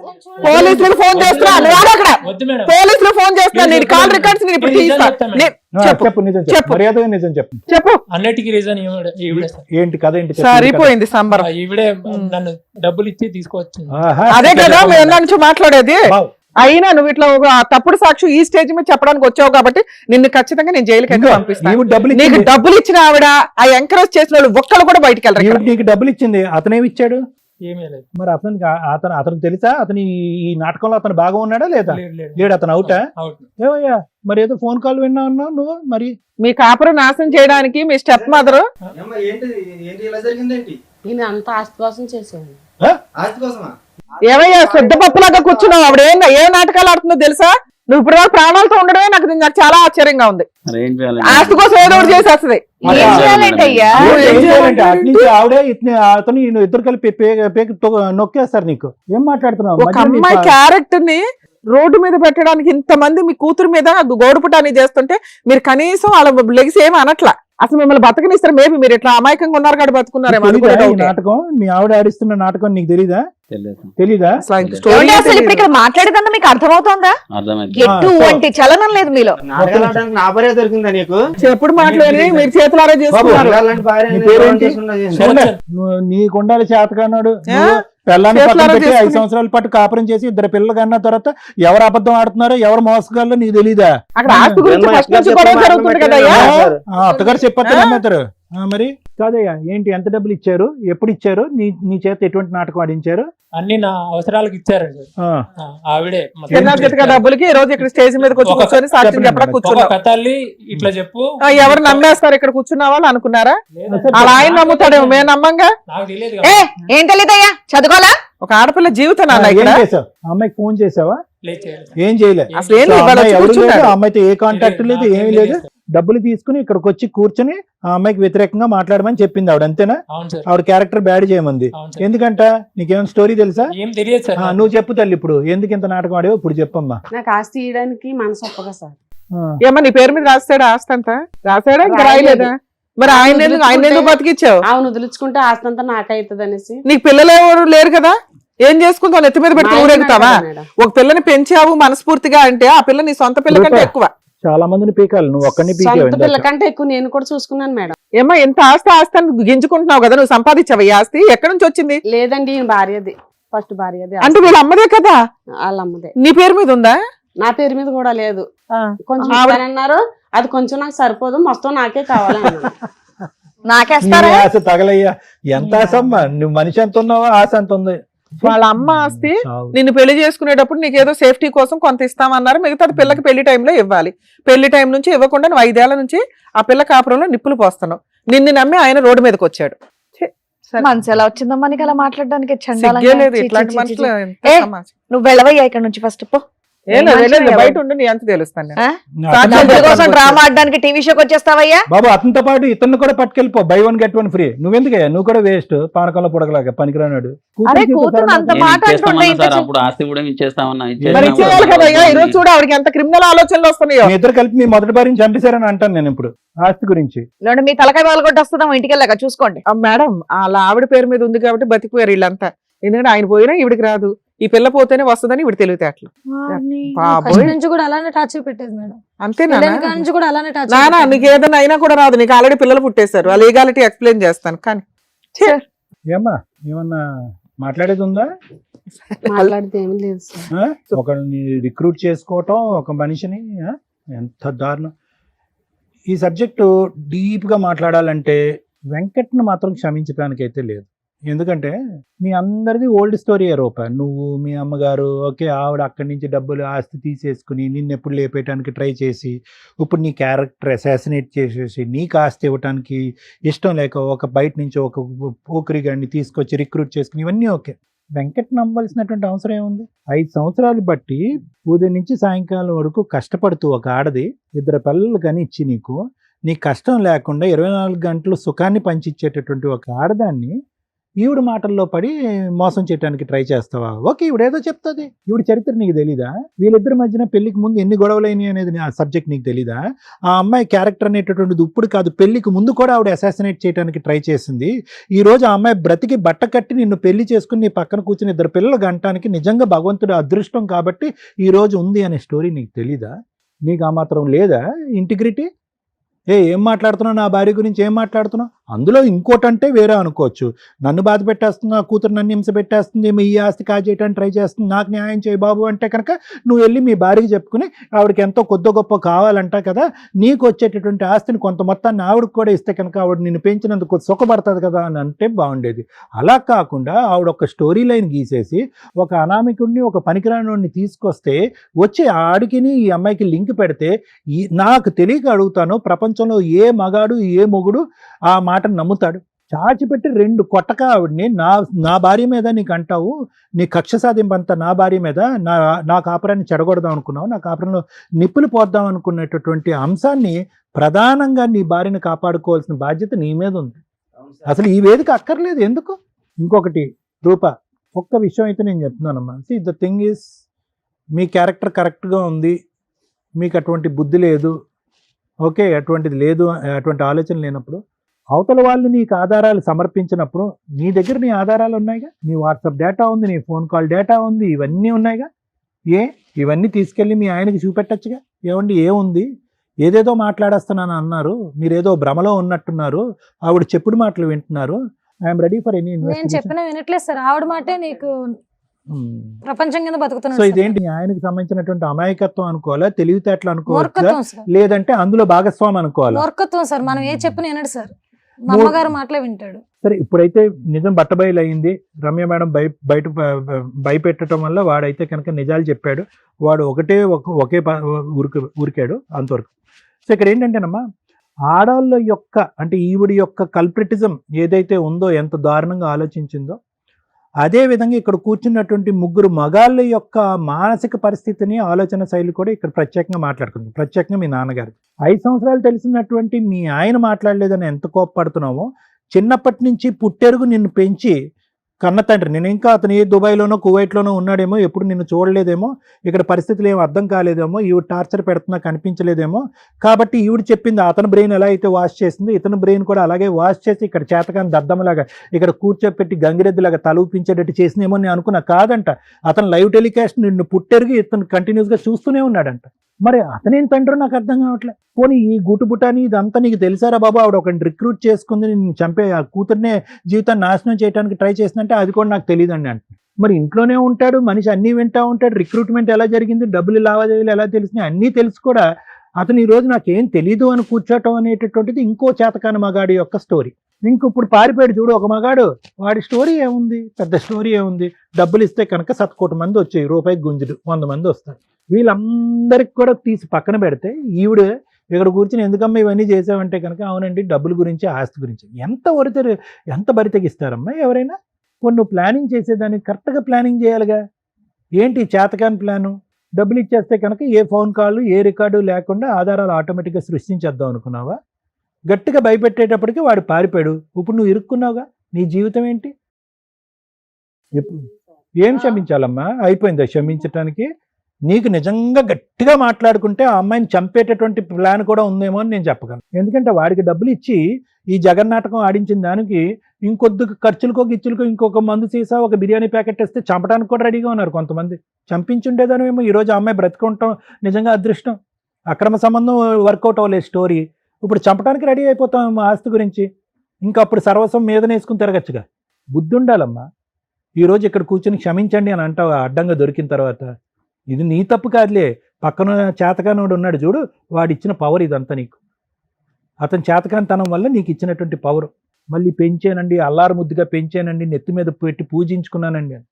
పోలీసులకు ఫోన్ చేస్తున్నా, నువ్వు ఆగు అక్కడ. వద్దు మేడం. పోలీసులు ఫోన్ చేస్తున్నా. నేను కాల్ రికార్డ్స్ నేను ఇప్పుడు తీయిస్తా. చెప్పు చెప్పు నిజం చెప్పు. చెప్పు. మర్యాదగా నిజం చెప్పు. చెప్పు. అన్నిటికీ రీజన్ ఈవిడే సార్. ఏంటి కథ? ఏంటి చెప్పు. సరిపోయింది సంబరం. ఈవిడే నన్ను డబ్బులు ఇచ్చి తీసుకొచ్చింది. ఆహా. అదే కదా మేము ఎన్న నుంచి మాట్లాడేది. వావ్. అయినా నువ్వు ఇట్లా ఒక తప్పుడు సాక్షి ఈ స్టేజ్ మీద చెప్పడానికి వచ్చావు కాబట్టి నిన్ను ఖచ్చితంగా నేను జైలుకి ఇదిగో, పంపిస్తాను. ఈవిడ డబ్బులు నీకు ఇచ్చింది. డబ్బులు ఇచ్చిన ఆవిడ, ఆ ఎంకరేజ్ చేసిన వాళ్ళు ఒక్కళ్ళు కూడా బయటికి వెళ్ళరు. ఈవిడ నీకు డబ్బులు ఇచ్చింది, అతనేమి ఇచ్చాడు? ఏమీ లేదు. మరి అతనికి తెలుసా అతని ఈ నాటకంలో అతను బాగా ఉన్నాడా లేదా? లేడు, అతను అవుటా? అవుట్. ఏమయ్యా మరి ఏదో ఫోన్ కాల్ విన్నా ఉన్నావు నువ్వు మరి? మీ కాపురం నాశనం చేయడానికి మీ స్టెప్ మదర్ ఈయన అంత ఆస్తి కోసం చేసేవాడు. ఏమయ్యా శుద్ధ పప్పులాగా కూర్చున్నావు. ఆవిడ ఏ నాటకాలు ఆడుతుందో తెలుసా? నువ్వు ఇప్పుడు ప్రాణాలతో ఉండడమే నాకు చాలా ఆశ్చర్యంగా ఉంది. మరి ఏం చేయాలి? ఆస్తి కోసం ఏదో ఒకటి చేసేస్తుంది. ఏం చేయాలంటే అయ్యా? ఏం చేయాలంటే అట్నుంచి ఆవిడే అతను ఇద్దరు కలిపి పేకి నొక్కేస్తారు. నీకు ఏం మాట్లాడుతున్నావు? ఒక అమ్మాయి క్యారెక్టర్ ని రోడ్డు మీద పెట్టడానికి ఇంతమంది మీ కూతురు మీద గోడుపుటాన్ని చేస్తుంటే మీరు కనీసం వాళ్ళ లెగిసి ఏమి అనట్లా. అసలు మిమ్మల్ని బతకనిస్తారు. మేబీ మీరు ఇట్లా అమాయకంగా ఉన్నారు కాబట్టి బతుకున్నారేమో. నాటకం మీ ఆవిడ ఆడిస్తున్న నాటకం నీకు తెలీదా? తెలియదు. అసలు ఇప్పుడు ఇక్కడ మాట్లాడేదన్నా మీకు అర్థమవుతోందా? అర్థమైంది. ఎటువంటి చలనం లేదు మీలో. నా భార్య దొరికిందా నీకు? ఎప్పుడు మాట్లాడి మీరు చేతులారా చేస్తున్నారు. నీ పేరేంటి? నీకు ఉండాలి చేతకన్నాడు. పిల్లాన్ని పక్కన పెట్టి 5 సంవత్సరాల పాటు కాపురం చేసి 2 పిల్లలు కన్నా తర్వాత ఎవరు అబద్ధం ఆడుతున్నారో ఎవరు మోసగాళ్ళో నీకు తెలీదా? అక్కడ ఆస్తి గురించి ఫస్ట్ నుంచి గొడవ జరుగుతుంది కదా. అత్తగారు చెప్పొచ్చు నమ్మేస్తారు. మరి కాదయ్యా ఏంటి, ఎంత డబ్బులు ఇచ్చారు, ఎప్పుడు ఇచ్చారు, నీ చేత ఎటువంటి నాటకం ఆడించారు? అన్ని నా అవసరాలకు ఇచ్చారండి. ఆవిడే డబ్బులకి ఈ రోజు ఇక్కడ స్టేజ్ మీద కూర్చొని సాక్ష్యం చెప్పడం కూర్చున్నావు. కథల్లి ఇట్లా చెప్పు. ఎవరు నమ్మేస్తారు ఇక్కడ కూర్చున్న వాళ్ళు అనుకున్నారా? అలా ఆయన నమ్ముతాడేమో, మేము నమ్మంగా. నాకు తెలియదు. ఏం తెలియదయ్యా? చదువుకోవాలా? ఒక ఆడపిల్ల జీవితం నాన్న. ఏం చేసావు? అమ్మాయికి ఫోన్ చేసావా? ఏం చేయలేదు. అసలు ఏం లేదు. అమ్మాయితో ఏ కాంటాక్ట్ లేదు, ఏమీ లేదు. డబ్బులు తీసుకుని ఇక్కడికి వచ్చి కూర్చొని ఆ అమ్మాయికి వ్యతిరేకంగా మాట్లాడమని చెప్పింది ఆవిడ, అంతేనా? ఆవిడ క్యారెక్టర్ బ్యాడ్ చేయమంది. ఎందుకంట నీకేమైనా స్టోరీ తెలుసా? ఏం తెలియదు సార్. నువ్వు చెప్పు తల్లి, ఇప్పుడు ఎందుకు ఇంత నాటకం ఆడావు ఇప్పుడు చెప్పమ్మా. నాకు ఆస్తి ఇవ్వడానికి మనసు ఒప్పగా సార్. ఏమో నీ పేరు మీద రాస్తాడా? ఆస్తి అంతా రాసాడా? ఇంకా రాయలేదా? మరి ఆయన ఎందుకు బతికిచ్చావు? అవును, వదిలించుకుంటే ఆస్తి అంతా నాకైతుంది అనేసి. నీకు పిల్లలు ఎవరు లేరు కదా, ఏం చేసుకుంటావు? నెత్తి మీద పెట్టి ఊరేగుతావా? ఒక పిల్లని పెంచావు మనస్ఫూర్తిగా అంటే ఆ పిల్ల నీ సొంత పిల్ల కంటే ఎక్కువ. చాలా మందిని పీకాలి, నువ్వు ఒక్కడిని సొంత పిల్ల కంటే ఎక్కువ నేను కూడా చూసుకున్నాను మేడం. ఏమో ఎంత ఆస్తి అని గింజుకుంటున్నావు కదా, నువ్వు సంపాదించావు ఈ ఆస్తి. ఎక్కడి నుంచి వచ్చింది? లేదండి, ఈయన భార్యది, ఫస్ట్ భార్యది. అంటే వీళ్ళ అమ్మదే కదా? వాళ్ళ అమ్మదే. నీ పేరు మీద ఉందా? నా పేరు మీద కూడా లేదు. కొంచెం అన్నారు, అది కొంచెం నాకు సరిపోదు, మొత్తం నాకే కావాలి. నాకేస్తారా? ఆశ తగలయ్యా, ఎంత ఆశ అమ్మా, నువ్వు మనిషి ఎంత ఉన్నావో ఆశ ఎంత ఉంది. వాళ్ళ అమ్మ ఆస్తి నిన్ను పెళ్లి చేసుకునేటప్పుడు నీకేదో సేఫ్టీ కోసం కొంత ఇస్తామన్నారు, మిగతాది పిల్లకి పెళ్లి టైంలో ఇవ్వాలి. పెళ్లి టైం నుంచి ఇవ్వకుండా నువ్వు 5 ఏళ్ల నుంచి ఆ పిల్ల కాపురంలో నిప్పులు పోస్తున్నావు. నిన్ను నమ్మి ఆయన రోడ్డు మీదకి వచ్చాడు. మనసు ఎలా వచ్చిందమ్మా నీకు అలా మాట్లాడడానికి? ఇట్లాంటి మనుషులు. నువ్వు వెళ్ళవయ్యా ఇక్కడ నుంచి ఫస్ట్ పో. బయట ఉండి నీ అంత తెలుస్తాను. డ్రామా ఆడడానికి టీవీ షోకి వచ్చేస్తావయ్యా? బాబు అతనితో పాటు ఇతను కూడా పట్టుకెళ్ళిపో, buy 1 get 1 free. నువ్వెందుకయ్యా, నువ్వు కూడా వేస్ట్, పానకంలో పొడగలాగా పనికిరానాడు. అప్పుడు ఆస్తి కూడా ఇచ్చేస్తామన్నా. ఇచ్చేయాలి కదా. ఈరోజు చూడు ఆవిడకి ఎంత క్రిమినల్ ఆలోచనలు వస్తున్నాయో. మీ ఇద్దరు కలిపి మీ మొదటి భార్యని చంపేశారని అంటాను నేను ఇప్పుడు ఆస్తి గురించి. మీ తలకాయ పాల్గొట్టేస్తున్నాం, ఇంటికి వెళ్ళాక చూసుకోండి. మేడం అలా ఆవిడ పేరు మీద ఉంది కాబట్టి బతికిపోయారు వీళ్ళంతా. ఎందుకంటే ఆయన పోయినా ఈవిడికి రాదు, ఈ పిల్ల పోతేనే వస్తుందని ఇవిడ తెలివితేటలు. నుంచి కూడా అలానే టార్చర్ పెట్టేది మేడం. అంతేనా? నుంచి కూడా అలానే నానా నీకు ఏదైనా అయినా కూడా రాదు, నీకు ఆల్రెడీ పిల్లలు పుట్టేశారు. ఆ లీగాలిటీ ఎక్స్ప్లెయిన్ చేస్తాను కానీ. ఏమ్మా ఏమన్నా మాట్లాడేది ఉందా? మాట్లాడితే ఏమీ లేదు సార్. ఒకరిని రిక్రూట్ చేసుకోవటం, ఒక మనిషిని, ఎంత దారుణం. ఈ సబ్జెక్టు డీప్ గా మాట్లాడాలంటే వెంకట్ను మాత్రం క్షమించడానికి అయితే లేదు. ఎందుకంటే మీ అందరిది ఓల్డ్ స్టోరీ రూప. నువ్వు మీ అమ్మగారు ఓకే, ఆవిడ అక్కడి నుంచి డబ్బులు ఆస్తి తీసేసుకుని నిన్ను ఎప్పుడు లేపేయడానికి ట్రై చేసి ఇప్పుడు నీ క్యారెక్టర్ అసాసినేట్ చేసేసి నీకు ఆస్తి ఇవ్వటానికి ఇష్టం లేక ఒక బయట నుంచి ఒక పోకరి గాడిని తీసుకొచ్చి రిక్రూట్ చేసుకుని ఇవన్నీ ఓకే. వెంకట్ నమ్మవలసినటువంటి అవసరం ఏముంది? 5 సంవత్సరాలు బట్టి ఉదయం నుంచి సాయంకాలం వరకు కష్టపడుతూ ఒక ఆడది 2 పిల్లలు కానీ ఇచ్చి నీ కష్టం లేకుండా 24 గంటలు సుఖాన్ని పంచిచ్చేటటువంటి ఒక ఆడదాన్ని ఈవిడ మాటల్లో పడి మోసం చేయడానికి ట్రై చేస్తావా? ఓకే, ఈవిడేదో చెప్తుంది, ఈవిడ చరిత్ర నీకు తెలీదా? వీళ్ళిద్దరి మధ్యన పెళ్లికి ముందు ఎన్ని గొడవలైనవి అనేది ఆ సబ్జెక్ట్ నీకు తెలీదా? ఆ అమ్మాయి క్యారెక్టర్ అనేటటువంటిది ఇప్పుడు కాదు, పెళ్లికి ముందు కూడా ఆవిడ అసాసినేట్ చేయడానికి ట్రై చేసింది. ఈ రోజు ఆ అమ్మాయి బ్రతికి బట్ట కట్టి నిన్ను పెళ్లి చేసుకుని నీ పక్కన కూర్చుని 2 పిల్లలు గంటానికి నిజంగా భగవంతుడు అదృష్టం కాబట్టి ఈ రోజు ఉంది అనే స్టోరీ నీకు తెలీదా? నీకు ఆ మాత్రం లేదా ఇంటిగ్రిటీ? ఏం మాట్లాడుతున్నావు? నా భార్య గురించి ఏం మాట్లాడుతున్నావు? అందులో ఇంకోటంటే వేరే అనుకోవచ్చు. నన్ను బాధ పెట్టేస్తుంది, నా కూతురు నన్ను హింస పెట్టేస్తుంది, ఈ ఆస్తి కాజేయడానికి ట్రై చేస్తుంది, నాకు న్యాయం చేయి బాబు అంటే కనుక నువ్వు వెళ్ళి మీ భార్యకి చెప్పుకుని ఆవిడకి ఎంతో కొద్ది గొప్ప కావాలంట కదా, నీకు వచ్చేటటువంటి ఆస్తిని కొంత మొత్తాన్ని ఆవిడకి కూడా ఇస్తే కనుక ఆవిడ నిన్ను పెంచినందుకు సుఖపడుతుంది కదా అని అంటే బాగుండేది. అలా కాకుండా ఆవిడ ఒక స్టోరీ లైన్ గీసేసి ఒక అనామికుడిని, ఒక పనికిరాని తీసుకొస్తే వచ్చి ఆడికిని ఈ అమ్మాయికి లింక్ పెడితే నాకు తెలియక అడుగుతాను, ప్రపంచంలో ఏ మగాడు ఏ మొగుడు ఆ మాటను నమ్ముతాడు? చాచిపెట్టి 2 కొట్టక ఆవిడ్ని నా భార్య మీద నీకు అంటావు, నీ కక్ష సాధింపంతా నా భార్య మీద, నా కాపురాన్ని చెడగొడదాం అనుకున్నావు, నా కాపురంలో నిప్పులు పోద్దాం అనుకునేటటువంటి అంశాన్ని ప్రధానంగా నీ భార్యను కాపాడుకోవాల్సిన బాధ్యత నీ మీద ఉంది. అసలు ఈ వేదిక అక్కర్లేదు ఎందుకు? ఇంకొకటి రూప, ఒక్క విషయం అయితే నేను చెప్తున్నానమ్మా, ద థింగ్ ఈస్ మీ క్యారెక్టర్ కరెక్ట్గా ఉంది, మీకు అటువంటి బుద్ధి లేదు, ఓకే, అటువంటిది లేదు, అటువంటి ఆలోచన లేనప్పుడు అవతల వాళ్ళు నీకు ఆధారాలు సమర్పించినప్పుడు నీ దగ్గర నీ ఆధారాలు ఉన్నాయిగా, నీ వాట్సాప్ డేటా ఉంది, నీ ఫోన్ కాల్ డేటా ఉంది, ఇవన్నీ ఉన్నాయిగా. ఇవన్నీ తీసుకెళ్ళి మీ ఆయనకి చూపెట్టచ్చుగా. ఏమండి ఏముంది, ఏదేదో మాట్లాడేస్తున్నాను అన్నారు, మీరేదో భ్రమలో ఉన్నట్టున్నారు, ఆవిడ చెప్పుడు మాటలు వింటున్నారు, ఐఎమ్ రెడీ ఫర్ ఎనీ నేను ఇన్వెస్టిగేషన్. చెప్పిన వినట్లేదు సార్, ఆవిడ మాటే నీకు ప్రపంచం కింద సో బతుకుతున్నాను. ఇదేంటి, ఆయనకి సంబంధించినటువంటి అమాయకత్వం అనుకోవాలా, తెలివితేటలు అనుకోవాలా, మూర్ఖత్వం సార్, లేదంటే అందులో భాగస్వామి అనుకోవాలా? మూర్ఖత్వం సార్. మనం ఏ చెప్పిన వినడు సార్, మా అమ్మగారు మాటలే వింటాడు. సరే, ఇప్పుడైతే నిజం బట్టబయలు అయింది, రమ్య మేడం బయట భయపెట్టడం వల్ల వాడైతే కనుక నిజాలు చెప్పాడు, వాడు ఒకే ఉరికాడు అంతవరకు. సో ఇక్కడ ఏంటంటేనమ్మా, ఆడవాళ్ళ యొక్క అంటే ఈవిడి యొక్క కల్ప్రిటిజం ఏదైతే ఉందో, ఎంత దారుణంగా ఆలోచించిందో, అదే విధంగా ఇక్కడ కూర్చున్నటువంటి 3 మగాళ్ళ యొక్క మానసిక పరిస్థితిని, ఆలోచన శైలి కూడా ఇక్కడ ప్రత్యేకంగా మాట్లాడుకుంది. ప్రత్యేకంగా మీ నాన్నగారు 5 సంవత్సరాలు తెలిసినటువంటి మీ ఆయన మాట్లాడలేదని ఎంత కోపపడుతున్నామో, చిన్నప్పటి నుంచి పుట్టెరుగు నిన్ను పెంచి కన్న తండ్రి, నేను ఇంకా అతను ఏ దుబాయ్లోనో కువైట్లోనో ఉన్నాడేమో, ఎప్పుడు నిన్ను చూడలేదేమో, ఇక్కడ పరిస్థితులు ఏమో అర్థం కాలేదేమో, ఈవిడ టార్చర్ పెడుతున్నా కనిపించలేదేమో, కాబట్టి ఈవిడ చెప్పింది అతని బ్రెయిన్ ఎలా అయితే వాష్ చేసింది, ఇతని బ్రెయిన్ కూడా అలాగే వాష్ చేసి ఇక్కడ చేతకాని దద్దమ్మలాగా ఇక్కడ కూర్చోపెట్టి గంగిరెద్దులాగా తలూపించేటట్టు చేసినేమో నేను అనుకున్నా. కాదంట, అతను లైవ్ టెలికాస్ట్ నిన్ను పుట్టెరిగి ఇతను కంటిన్యూస్గా చూస్తూనే ఉన్నాడంట. మరి అతనేం తండ్రి నాకు అర్థం కావట్లేదు. పోనీ ఈ గుటుబుటాని ఇదంతా నీకు తెలిసారా బాబు, ఆవిడ ఒకరిని రిక్రూట్ చేసుకుంది, నేను చంపే ఆ కూతుర్నే జీవితాన్ని నాశనం చేయడానికి ట్రై చేసినంటే అది కూడా నాకు తెలియదండి అంటే. మరి ఇంట్లోనే ఉంటాడు మనిషి, అన్నీ వింటా ఉంటాడు, రిక్రూట్మెంట్ ఎలా జరిగింది, డబ్బులు లావాదేవీలు ఎలా తెలిసినాయి అన్నీ తెలుసు కూడా అతను ఈ రోజు నాకేం తెలీదు అని కూర్చోటం అనేటటువంటిది ఇంకో చేతకాని మగాడి యొక్క స్టోరీ. ఇప్పుడు పారిపోయాడు చూడు ఒక మగాడు, వాడి స్టోరీ ఏముంది, పెద్ద స్టోరీ ఏముంది, డబ్బులు ఇస్తే కనుక 100 కోట్ల మంది వచ్చాయి, రూపాయికి గుంజుడు 100 మంది వస్తారు. వీళ్ళందరికి కూడా తీసి పక్కన పెడితే ఈవిడ ఇక్కడ కూర్చుని ఎందుకమ్మా ఇవన్నీ చేసావంటే కనుక, అవునండి డబ్బుల గురించి ఆస్తి గురించి. ఎంత బరి తెగిస్తారమ్మా ఎవరైనా? కొన్ని నువ్వు ప్లానింగ్ చేసేదాన్ని కరెక్ట్గా ప్లానింగ్ చేయాలిగా. ఏంటి చేతకాని ప్లాను? డబ్బులు ఇచ్చేస్తే కనుక ఏ ఫోన్ కాల్ ఏ రికార్డు లేకుండా ఆధారాలు ఆటోమేటిక్గా సృష్టించేద్దాం అనుకున్నావా? గట్టిగా భయపెట్టేటప్పటికి వాడు పారిపోయాడు, ఇప్పుడు నువ్వు ఇరుక్కున్నావుగా, నీ జీవితం ఏంటి? ఏం క్షమించాలమ్మా, అయిపోయిందా క్షమించటానికి? నీకు నిజంగా గట్టిగా మాట్లాడుకుంటే ఆ అమ్మాయిని చంపేటటువంటి ప్లాన్ కూడా ఉందేమో అని నేను చెప్పగలను. ఎందుకంటే వాడికి డబ్బులు ఇచ్చి ఈ జగన్నాటకం ఆడించిన దానికి ఇంకొద్ది ఖర్చులకో గిచ్చులకో ఇంకొక మందు సీసా ఒక బిర్యానీ ప్యాకెట్ ఇస్తే చంపడానికి కూడా రెడీగా ఉన్నారు కొంతమంది. చంపించుండేదానేమో ఈరోజు ఆ అమ్మాయి బ్రతుకుంటాం నిజంగా అదృష్టం. అక్రమ సంబంధం వర్కౌట్ అవ్వలేదు స్టోరీ, ఇప్పుడు చంపడానికి రెడీ అయిపోతాం ఆస్తి గురించి. ఇంకా అప్పుడు సర్వస్వం మీదనేసుకుని తిరగచ్చుగా. బుద్ధి ఉండాలమ్మా. ఈరోజు ఇక్కడ కూర్చొని క్షమించండి అని అంటావు అడ్డంగా దొరికిన తర్వాత. ఇది నీ తప్పు కాదులే, పక్కన చేతకానోడు ఉన్నాడు చూడు, వాడిచ్చిన పవర్ ఇదంతా నీకు. అతని చేతకానితనం వల్ల నీకు ఇచ్చినటువంటి పవర్. మళ్ళీ పెంచానండి, అల్లారు ముద్దుగా పెంచానండి, నెత్తి మీద పెట్టి పూజించుకున్నానండి అని.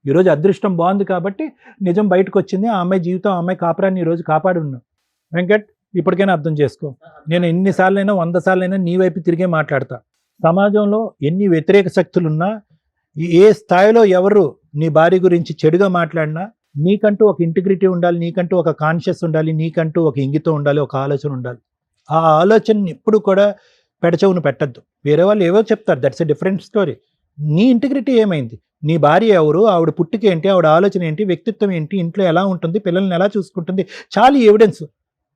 ఈరోజు అదృష్టం బాగుంది కాబట్టి నిజం బయటకు వచ్చింది. ఆ అమ్మాయి జీవితం, ఆ అమ్మాయి కాపురాన్ని ఈరోజు కాపాడి ఉన్నాం. వెంకట్, ఇప్పటికైనా అర్థం చేసుకో. నేను ఎన్నిసార్లైనా 100 సార్లైనా నీ వైపు తిరిగే మాట్లాడతా. సమాజంలో ఎన్ని వ్యతిరేక శక్తులున్నా, ఏ స్థాయిలో ఎవరు నీ భార్య గురించి చెడుగా మాట్లాడినా, నీకంటూ ఒక ఇంటిగ్రిటీ ఉండాలి, నీకంటూ ఒక కాన్షియస్ ఉండాలి, నీకంటూ ఒక ఇంగితం ఉండాలి, ఒక ఆలోచన ఉండాలి. ఆ ఆలోచనని ఎప్పుడు కూడా పెడచెవును పెట్టద్దు. వేరే వాళ్ళు ఏవో చెప్తారు, దట్స్ ఎ డిఫరెంట్ స్టోరీ. నీ ఇంటిగ్రిటీ ఏమైంది? నీ భార్య ఎవరు, ఆవిడ పుట్టుక ఏంటి, ఆవిడ ఆలోచన ఏంటి, వ్యక్తిత్వం ఏంటి, ఇంట్లో ఎలా ఉంటుంది, పిల్లల్ని ఎలా చూసుకుంటుంది, చాలా ఎవిడెన్స్.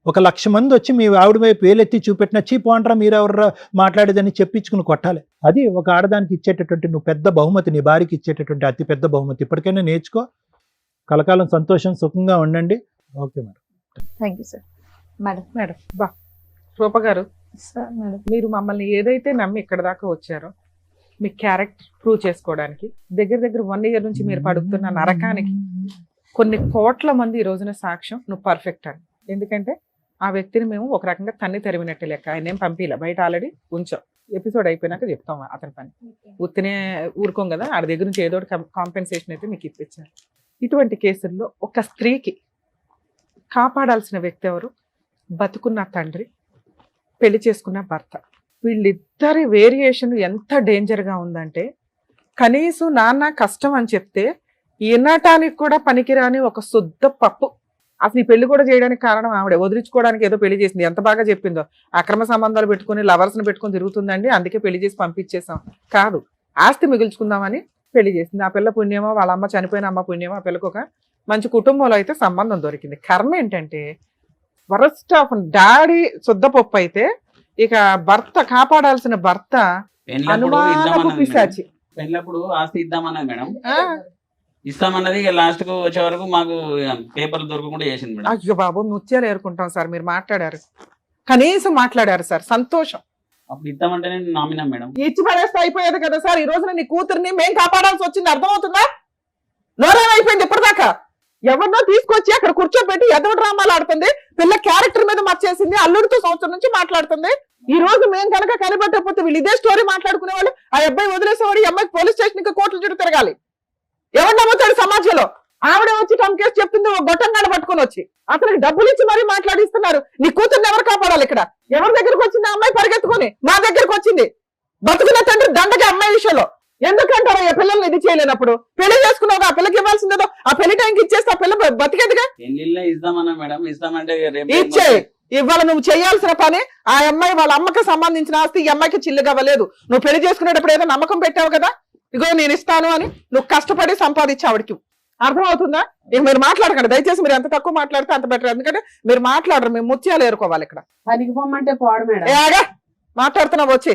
1,00,000 మంది వచ్చి మీ ఆవిడ వైపు వేలెత్తి చూపెట్టిన చీప్ అంటారా మీరు ఎవరు మాట్లాడేదని చెప్పించుకుని కొట్టాలి. అది ఒక ఆడదానికి ఇచ్చేటటువంటి నువ్వు పెద్ద బహుమతి, నీ భార్యకి ఇచ్చేటటువంటి అతి పెద్ద బహుమతి. ఇప్పటికైనా నేర్చుకో. కలకాలం సంతోషం సుఖంగా ఉండండి. Okay madam. Thank you sir. Madam Roopa గారు, సార్ మేడం మీరు మమ్మల్ని ఏదైతే నమ్మి ఇక్కడ దాకా వచ్చారో మీ క్యారెక్టర్ ప్రూవ్ చేసుకోవడానికి దగ్గర దగ్గర 1 year నుంచి మీరు పడుతున్న నరకానికి కొన్ని కోట్ల మంది ఈ రోజున సాక్ష్యం నువ్వు పర్ఫెక్ట్ అని. ఎందుకంటే ఆ వ్యక్తిని మేము ఒక రకంగా తన్ని తరిమినట్టు లెక్క. ఆయన ఏం పంపిలా, బయట ఆల్రెడీ ఉంచాం. ఎపిసోడ్ అయిపోయినాక చెప్తాం అతని పని. ఉత్తినే ఊరుకోం కదా, ఆడ దగ్గర నుంచి ఏదో ఒకటి కాంపెన్సేషన్ అయితే మీకు ఇప్పించారు. ఇటువంటి కేసుల్లో ఒక స్త్రీకి కాపాడాల్సిన వ్యక్తి ఎవరు? బతుకున్న తండ్రి, పెళ్లి చేసుకున్న భర్త. వీళ్ళిద్దరి వేరియేషన్ ఎంత డేంజర్గా ఉందంటే, కనీసం నాన్న కష్టం అని చెప్తే వినటానికి కూడా పనికిరాని ఒక శుద్ధ పప్పు. అసలు ఈ పెళ్లి కూడా చేయడానికి కారణం ఆవిడే. వదిలించుకోవడానికి ఏదో పెళ్లి చేసింది. ఎంత బాగా చెప్పిందో, అక్రమ సంబంధాలు పెట్టుకుని లవర్స్ని పెట్టుకుని తిరుగుతుందండి, అందుకే పెళ్లి చేసి పంపించేసాం. కాదు, ఆస్తి మిగుల్చుకుందామని పెళ్లి చేసింది. ఆ పిల్ల పుణ్యమో, వాళ్ళ అమ్మ చనిపోయిన అమ్మ పుణ్యమో, ఆ పిల్లకు ఒక మంచి కుటుంబంలో అయితే సంబంధం దొరికింది. కర్మ ఏంటంటే వరస్ట్ ఆఫ్ డాడీ శుద్ధపప్పు అయితే, ఇక భర్త కాపాడాల్సిన భర్త అనుమానపు పిశాచి. పెళ్ళప్పుడు ఆస్తి ఇద్దామన్నది మేడం, ఇస్తామన్నది. లాస్ట్ కు వచ్చే వరకు మాకు పేపర్లు దొరకకుండా చేసింది మేడం. అయ్యో బాబు, ముత్యాలు ఏరుకుంటాం సార్. మీరు మాట్లాడారు, కనీసం మాట్లాడారు సార్, సంతోషం. అప్పుడు ఇద్దామంటే నేను నామినా మేడం. ఇచ్చి పడేస్తే అయిపోయేది కదా సార్. ఈ రోజున నీ కూతుర్ని మేం కాపాడాల్సి వచ్చింది, అర్థమవుతుందా? నోరేమైపోయింది ఇప్పటిదాకా. ఎవరినో తీసుకొచ్చి అక్కడ కూర్చోబెట్టి ఎదవ డ్రామాలు ఆడుతుంది. పిల్ల క్యారెక్టర్ మీద మర్చేసింది. అల్లుడితో సంవత్సరం నుంచి మాట్లాడుతుంది. ఈ రోజు మేము కనుక కనిపెట్టకపోతే వీళ్ళు ఇదే స్టోరీ మాట్లాడుకునే వాళ్ళు. ఆ అబ్బాయి వదిలేసేవాడు, ఈ అమ్మాయికి పోలీస్ స్టేషన్ ఇంకా కోర్టుల చుట్టూ తిరగాలి. ఎవరు నమ్ముతాడు సమాజంలో? ఆవిడే వచ్చి టంకేసి చెప్తుంది, ఒక గొట్టంగాడ పట్టుకుని వచ్చి అతనికి డబ్బులు ఇచ్చి మరీ మాట్లాడిస్తున్నారు. నీ కూతుర్ని ఎవరు కాపాడాలి ఇక్కడ? ఎవరి దగ్గరకు వచ్చింది ఆ అమ్మాయి? పరిగెత్తుకొని మా దగ్గరకు వచ్చింది. బతుకున్న తండ్రి దండగా అమ్మాయి విషయంలో. ఎందుకంటారు ఆ పిల్లల్ని ఇది చేయలేనప్పుడు? పెళ్లి చేసుకున్నావు, ఆ పిల్లకి ఇవ్వాల్సిందేదో ఆ పెళ్లి టైంకి ఇచ్చేస్తే ఆ పిల్ల బతికేదిగా. పెళ్లిళ్ళే ఇద్దామన్నా మేడం, ఇస్తామంటే ఇచ్చే. ఇవాళ నువ్వు చేయాల్సిన పని, ఆ అమ్మాయి వాళ్ళ అమ్మకి సంబంధించిన ఆస్తి ఈ అమ్మాయికి చిల్లుగా అవ్వలేదు. నువ్వు పెళ్లి చేసుకునేటప్పుడు ఏదో నమ్మకం పెట్టావు కదా, ఇగో నేను ఇస్తాను అని. నువ్వు కష్టపడి సంపాదించి ఆవిడకి. అర్థమవుతుందా? ఇక మీరు మాట్లాడకండి దయచేసి. మీరు ఎంత తక్కువ మాట్లాడితే అంత బెటర్. ఎందుకంటే మీరు మాట్లాడరు, మేము ముత్యాలు ఏరుకోవాలి ఇక్కడ. పనికి పోమంటే పోడు మేడం. ఏగా మాట్లాడుతున్నావు వచ్చి.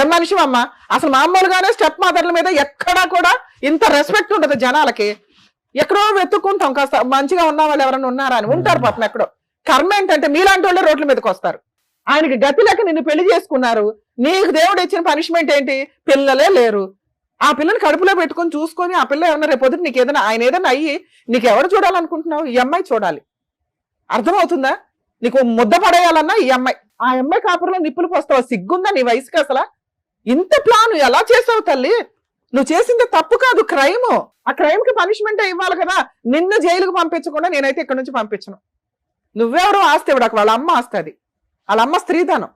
ఏం మనిషి అమ్మ? అసలు మామూలుగానే స్టెప్ మదర్ల మీద ఎక్కడా కూడా ఇంత రెస్పెక్ట్ ఉండదు జనాలకి. ఎక్కడో వెతుక్కుంటాం కాస్త మంచిగా ఉన్న వాళ్ళు ఎవరైనా ఉన్నారా అని. ఉంటారు పాపం ఎక్కడో. కర్మ ఏంటంటే మీలాంటి వాళ్ళే రోడ్ల మీదకి వస్తారు. ఆయనకి గతి లేక నిన్ను పెళ్లి చేసుకున్నారు. నీకు దేవుడు ఇచ్చిన పనిష్మెంట్ ఏంటి? పిల్లలే లేరు. ఆ పిల్లని కడుపులో పెట్టుకొని చూసుకొని ఆ పిల్ల ఏమన్నా రేపు పొద్దున నీకు ఏదైనా ఆయన ఏదైనా అయ్యి నీకు ఎవరు చూడాలనుకుంటున్నావు? ఈ అమ్మాయి చూడాలి. అర్థమవుతుందా? నీకు ముద్ద పడేయాలన్నా ఈ అమ్మాయి. ఆ అమ్మాయి కాపురంలో నిప్పులు పోస్తావు. సిగ్గుందా నీ వయసుకి అసలు? ఇంత ప్లాన్ ఎలా చేసావు తల్లి? నువ్వు చేసింది తప్పు కాదు, క్రైమ్. ఆ క్రైమ్ కి పనిష్మెంట్ ఇవ్వాలి కదా. నిన్ను జైలుకు పంపించకుండా నేనైతే ఇక్కడ నుంచి పంపించను. నువ్వెవరో ఆస్తి ఇవ్వడానికి, వాళ్ళ అమ్మ ఆస్తి అది. వాళ్ళ అమ్మ స్త్రీధనం.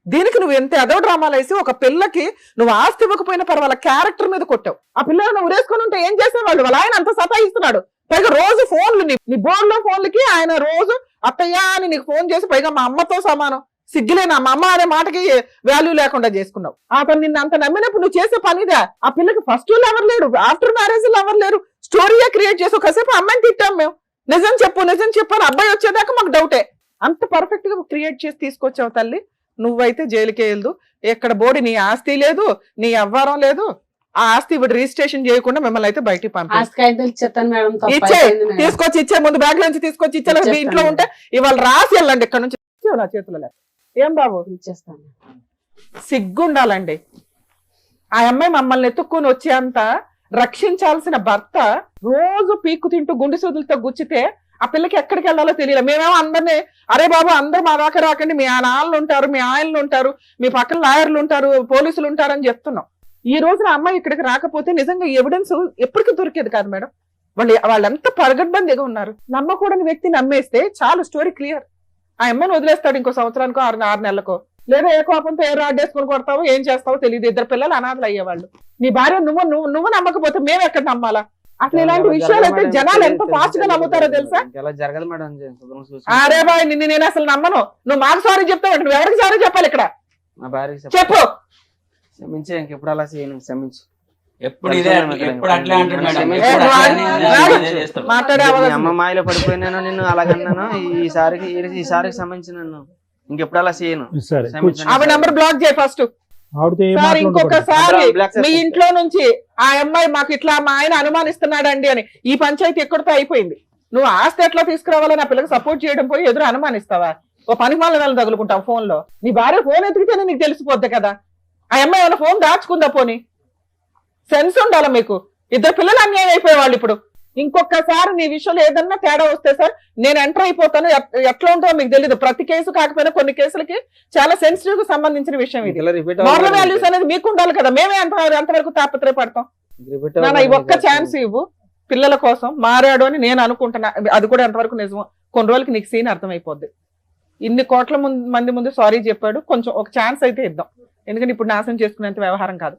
దీనికి నువ్వు ఎంత ఎదో డ్రామాలు వేసి ఒక పిల్లకి నువ్వు ఆస్తి ఇవ్వకపోయినా పర్వాల క్యారెక్టర్ మీద కొట్టావు. ఆ పిల్లలు నువ్వు ఉరేసుకొని ఉంటే ఏం చేసేవాళ్ళు? వాళ్ళ ఆయన అంత సతాయిస్తున్నాడు. పైగా రోజు ఫోన్లు, నీ బోర్డులో ఫోన్లకి ఆయన రోజు అత్తయ్య అని నీకు ఫోన్ చేసి, పైగా మా అమ్మతో సమానం. సిగ్గులేనా? మా అమ్మ అనే మాటకి వాల్యూ లేకుండా చేసుకున్నావు. అతను నిన్ను అంత నమ్మినప్పుడు నువ్వు చేసే పనిదా? ఆ పిల్లకి ఫస్ట్ ఎవరు లేడు, ఆఫ్టర్ మ్యారేజ్ ఎవరు లేరు. స్టోరీయే క్రియేట్ చేసి కాసేపు అమ్మాయిని తిట్టాం మేము. నిజం చెప్పు నిజం చెప్పు అని. అబ్బాయి వచ్చేదాకా మాకు డౌటే. అంత పర్ఫెక్ట్ గా క్రియేట్ చేసి తీసుకొచ్చావు తల్లి. నువ్వైతే జైలుకే వెళ్దు. ఎక్కడ బోడి నీ ఆస్తి లేదు, నీ అవ్వారం లేదు. ఆ ఆస్తి ఇప్పుడు రిజిస్ట్రేషన్ చేయకుండా మిమ్మల్ని అయితే బయటికి తీసుకొచ్చి ఇచ్చే. ముందు బ్యాగ్ నుంచి తీసుకొచ్చి ఇచ్చే. మీ ఇంట్లో ఉంటే ఇవాళ రాసి వెళ్ళండి ఇక్కడ నుంచి. నా చేతుల్లో ఏం బాబు ఇచ్చేస్తాను. సిగ్గుండాలండి. ఆ అమ్మాయి మమ్మల్ని ఎత్తుక్కుని వచ్చేంత రక్షించాల్సిన భర్త రోజు పీక్కు తింటూ గుండె సూదులతో గుచ్చితే ఆ పిల్లకి ఎక్కడికి వెళ్ళాలో తెలియదు. మేమేమో అందరినీ, అరే బాబు అందరూ మా దాకా రాకండి, మీ నాన్నలు ఉంటారు, మీ ఆయనలు ఉంటారు, మీ పక్కన లాయర్లు ఉంటారు, పోలీసులు ఉంటారు అని చెప్తున్నాం. ఈ రోజున అమ్మాయి ఇక్కడికి రాకపోతే నిజంగా ఎవిడెన్స్ ఎప్పటికీ దొరికేది కాదు మేడం. వాళ్ళంతా పరగడ్బందీగా ఉన్నారు. నమ్మకూడని వ్యక్తి నమ్మేస్తే చాలు, స్టోరీ క్లియర్. ఆ అమ్మాయిని వదిలేస్తాడు ఇంకో సంవత్సరానికో 6 నెలలకో. లేదా ఏ కోపంతో ఏ రాడ్డేసుకుని కొడతావో ఏం చేస్తావో తెలియదు. 2 పిల్లలు అనాథలు అయ్యేవాళ్ళు. నీ భార్య నువ్వు నమ్మకపోతే మేము ఎక్కడ నమ్మాలా? అసలు ఇలాంటి విషయాలు అయితే జనాలు ఎంత ఫాస్ట్ గా నమ్ముతారో తెలుసా? అరే బాయ్, నిన్ను నేను అసలు నమ్మను. నువ్వు మాకు సారీ చెప్తావు, నువ్వు ఎవరికి సారీ చెప్పాలి ఇక్కడ? చెప్పు. ఎప్పుడు అలా చేయను, క్షమించు. ఎప్పుడు అట్లే అంటాడు మాట్లాడే అమ్మ మాయలో పడిపోయినాను, నిన్ను అలాగన్నాను. ఈసారికి క్షమించినాను. ఇంకెప్పుడు అలా చేయను. ఆమె నంబర్ బ్లాక్ చేయి ఫస్ట్. సార్ ఇంకొకసారి మీ ఇంట్లో నుంచి ఆ అమ్మాయి మాకు ఇట్లా మా ఆయన అనుమానిస్తున్నాడండి అని, ఈ పంచాయతీ ఎక్కడితో అయిపోయింది. నువ్వు ఆస్తి ఎట్లా తీసుకురావాలని ఆ పిల్లకి సపోర్ట్ చేయడం పోయి ఎదురు అనుమానిస్తావా? ఓ పని వాళ్ళ తగులుకుంటావు ఫోన్ లో. నీ భార్య ఫోన్ ఎతికితేనే నీకు తెలిసిపోద్ది కదా. ఆ అమ్మాయి ఏమైనా ఫోన్ దాచుకుందా? పోనీ సెన్స్ ఉండాలి మీకు. ఇద్దరు పిల్లలు అన్యాయం అయిపోయేవాళ్ళు. ఇప్పుడు ఇంకొకసారి నీ విషయంలో ఏదన్నా తేడా వస్తే సార్ నేను ఎంటర్ అయిపోతాను. ఎట్లా ఉంటుందో మీకు తెలియదు. ప్రతి కేసు కాకపోయినా కొన్ని కేసులకి చాలా సెన్సిటివ్ కు సంబంధించిన విషయం ఇది. మోరల్ వాల్యూస్ అనేది మీకు ఉండాలి కదా. మేమే ఎంతవరకు తాపత్రయపడతాం. ఈ ఒక్క ఛాన్స్ ఇవ్వు పిల్లల కోసం. మారాడు అని నేను అనుకుంటున్నా. అది కూడా ఎంతవరకు నిజమో కొన్ని రోజులకి నీకు సీన్ అర్థమైపోద్ది. ఇన్ని కోట్ల మంది ముందు సారీ చెప్పాడు, కొంచెం ఒక ఛాన్స్ అయితే ఇద్దాం. ఎందుకంటే ఇప్పుడు నాశనం చేసుకునేంత వ్యవహారం కాదు.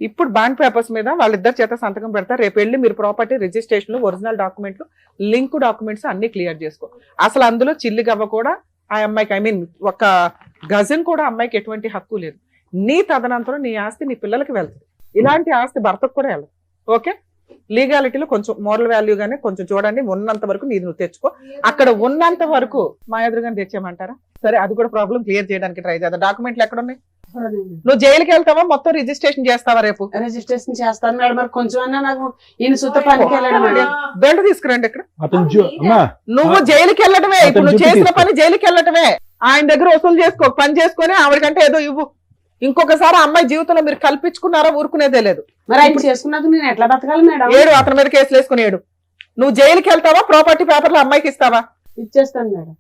ఇప్పుడు బాండ్ పేపర్స్ మీద వాళ్ళిద్దరు చేత సంతకం పెడతారు. రేపు వెళ్ళి మీరు ప్రాపర్టీ రిజిస్ట్రేషన్, ఒరిజినల్ డాక్యుమెంట్లు, లింక్ డాక్యుమెంట్స్ అన్ని క్లియర్ చేసుకో. అసలు అందులో చిల్లి గవ్వ కూడా ఆ అమ్మాయికి, ఐ మీన్ ఒక గజన్ కూడా అమ్మాయికి ఎటువంటి హక్కు లేదు. నీ తదనంతరం నీ ఆస్తి నీ పిల్లలకి వెళ్తుంది. ఇలాంటి ఆస్తి భర్తకు కూడా వెళ్ళదు. ఓకే, లీగాలిటీలో కొంచెం మోరల్ వాల్యూ గానే కొంచెం చూడండి. ఉన్నంత వరకు నీది నువ్వు తెచ్చుకో. అక్కడ ఉన్నంత వరకు మా ఎదురుగానే తెచ్చామంటారా? సరే, అది కూడా ప్రాబ్లం క్లియర్ చేయడానికి ట్రై చేద్దాం. డాక్యుమెంట్లు ఎక్కడ ఉన్నాయి? నువ్వు జైలుకి వెళ్తావా? మొత్తం రిజిస్ట్రేషన్ చేస్తావా? రేపు రిజిస్ట్రేషన్ చేస్తాను మేడం. మరి కొంచెం నాకు ఈయన సుత పనికి వెళ్ళడం మేడం. బెల్ట్ తీసుకురండి. ఇక్కడ అమ్మా నువ్వు జైలుకి వెళ్ళటమే. ఇప్పుడు నువ్వు చేసిన పని జైలుకి వెళ్ళటమే. ఆయన దగ్గర వసూలు చేసుకో, పని చేసుకొని ఆవిడకంటే ఏదో ఇవ్వు. ఇంకొకసారి అమ్మాయి జీవితంలో మీరు కల్పించుకున్నారా? ఊరుకునేదే లేదు. మరి ఆయన చేసుకున్నాక నేను ఎట్లా బతకాలి మేడం? ఏడు, అతని మీద కేసులు వేసుకుని ఏడు. నువ్వు జైలుకి వెళ్తావా? ప్రాపర్టీ పేపర్లు అమ్మాయికి ఇస్తావా? ఇచ్చేస్తాను మేడం.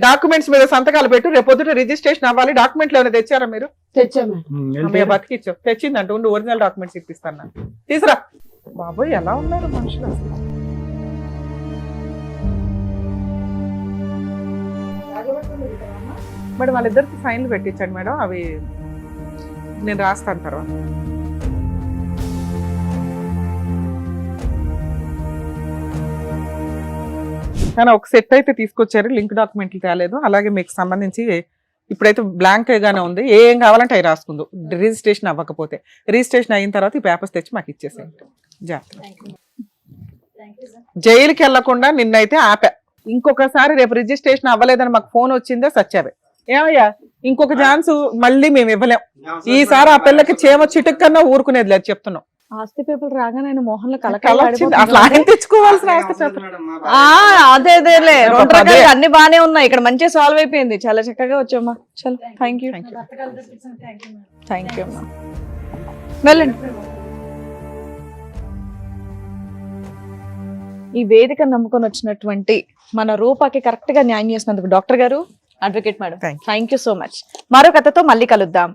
డాక్యుమెంట్స్ మీద సంతకాలు పెట్టు. రేపు పొద్దుట రిజిస్ట్రేషన్ అవ్వాలి. డాక్యుమెంట్లు ఏమైనా తెచ్చారా మీరు? తెచ్చా మేడం. అమ్మయ్య బతికిచ్చావు. తెచ్చిందంట. ఉండి ఒరిజినల్ డాక్యుమెంట్స్ ఇప్పిస్తాను. తీసురా. బాబోయ్, ఎలా ఉన్నారు మనుషులు అసలు. మేడం వాళ్ళిద్దరికి సైన్లు పెట్టించండి మేడం. అవి నేను రాస్తాను తర్వాత. కానీ ఒక సెట్ అయితే తీసుకొచ్చారు. లింక్ డాక్యుమెంట్లు తేలేదు. అలాగే మీకు సంబంధించి ఇప్పుడైతే బ్లాంక్ గానే ఉంది. ఏం కావాలంటే అవి రాసుకుందు. రిజిస్ట్రేషన్ అవ్వకపోతే రిజిస్ట్రేషన్ అయిన తర్వాత ఈ పేపర్స్ తెచ్చి మాకు ఇచ్చేసేయండి. జాగ్రత్త. జైలుకి వెళ్లకుండా నిన్నైతే ఆపా. ఇంకొకసారి రేపు రిజిస్ట్రేషన్ అవ్వలేదని మాకు ఫోన్ వచ్చిందే సచ్చావే. ఏమయ్యా, ఇంకొక ఛాన్స్ మళ్ళీ మేము ఇవ్వలేం. ఈసారి ఆ పిల్లకి చేమ చిటుక్ కన్నా ఊరుకునేది లేదు చెప్తున్నాం. ఆస్తి పేపర్ రాగానే ఆయన మోహన్లో వచ్చింది. అసలు ఆయన తెచ్చుకోవాల్సిన ఆస్తి పేపర్. అదేలే రెండు రకాలుగా అన్ని బానే ఉన్నాయి. ఇక్కడ మంచిగా సాల్వ్ అయిపోయింది. చాలా చక్కగా వచ్చామ్మా. చలో, థ్యాంక్ యూ. థ్యాంక్ యూ అమ్మా. వెళ్ళండి. ఈ వేదిక నమ్ముకొని వచ్చినటువంటి మన రూపాకి కరెక్ట్ గా న్యాయం చేసినందుకు డాక్టర్ గారు, advocate madam, thank you so much. మరో కథతో మళ్ళీ కలుద్దాం.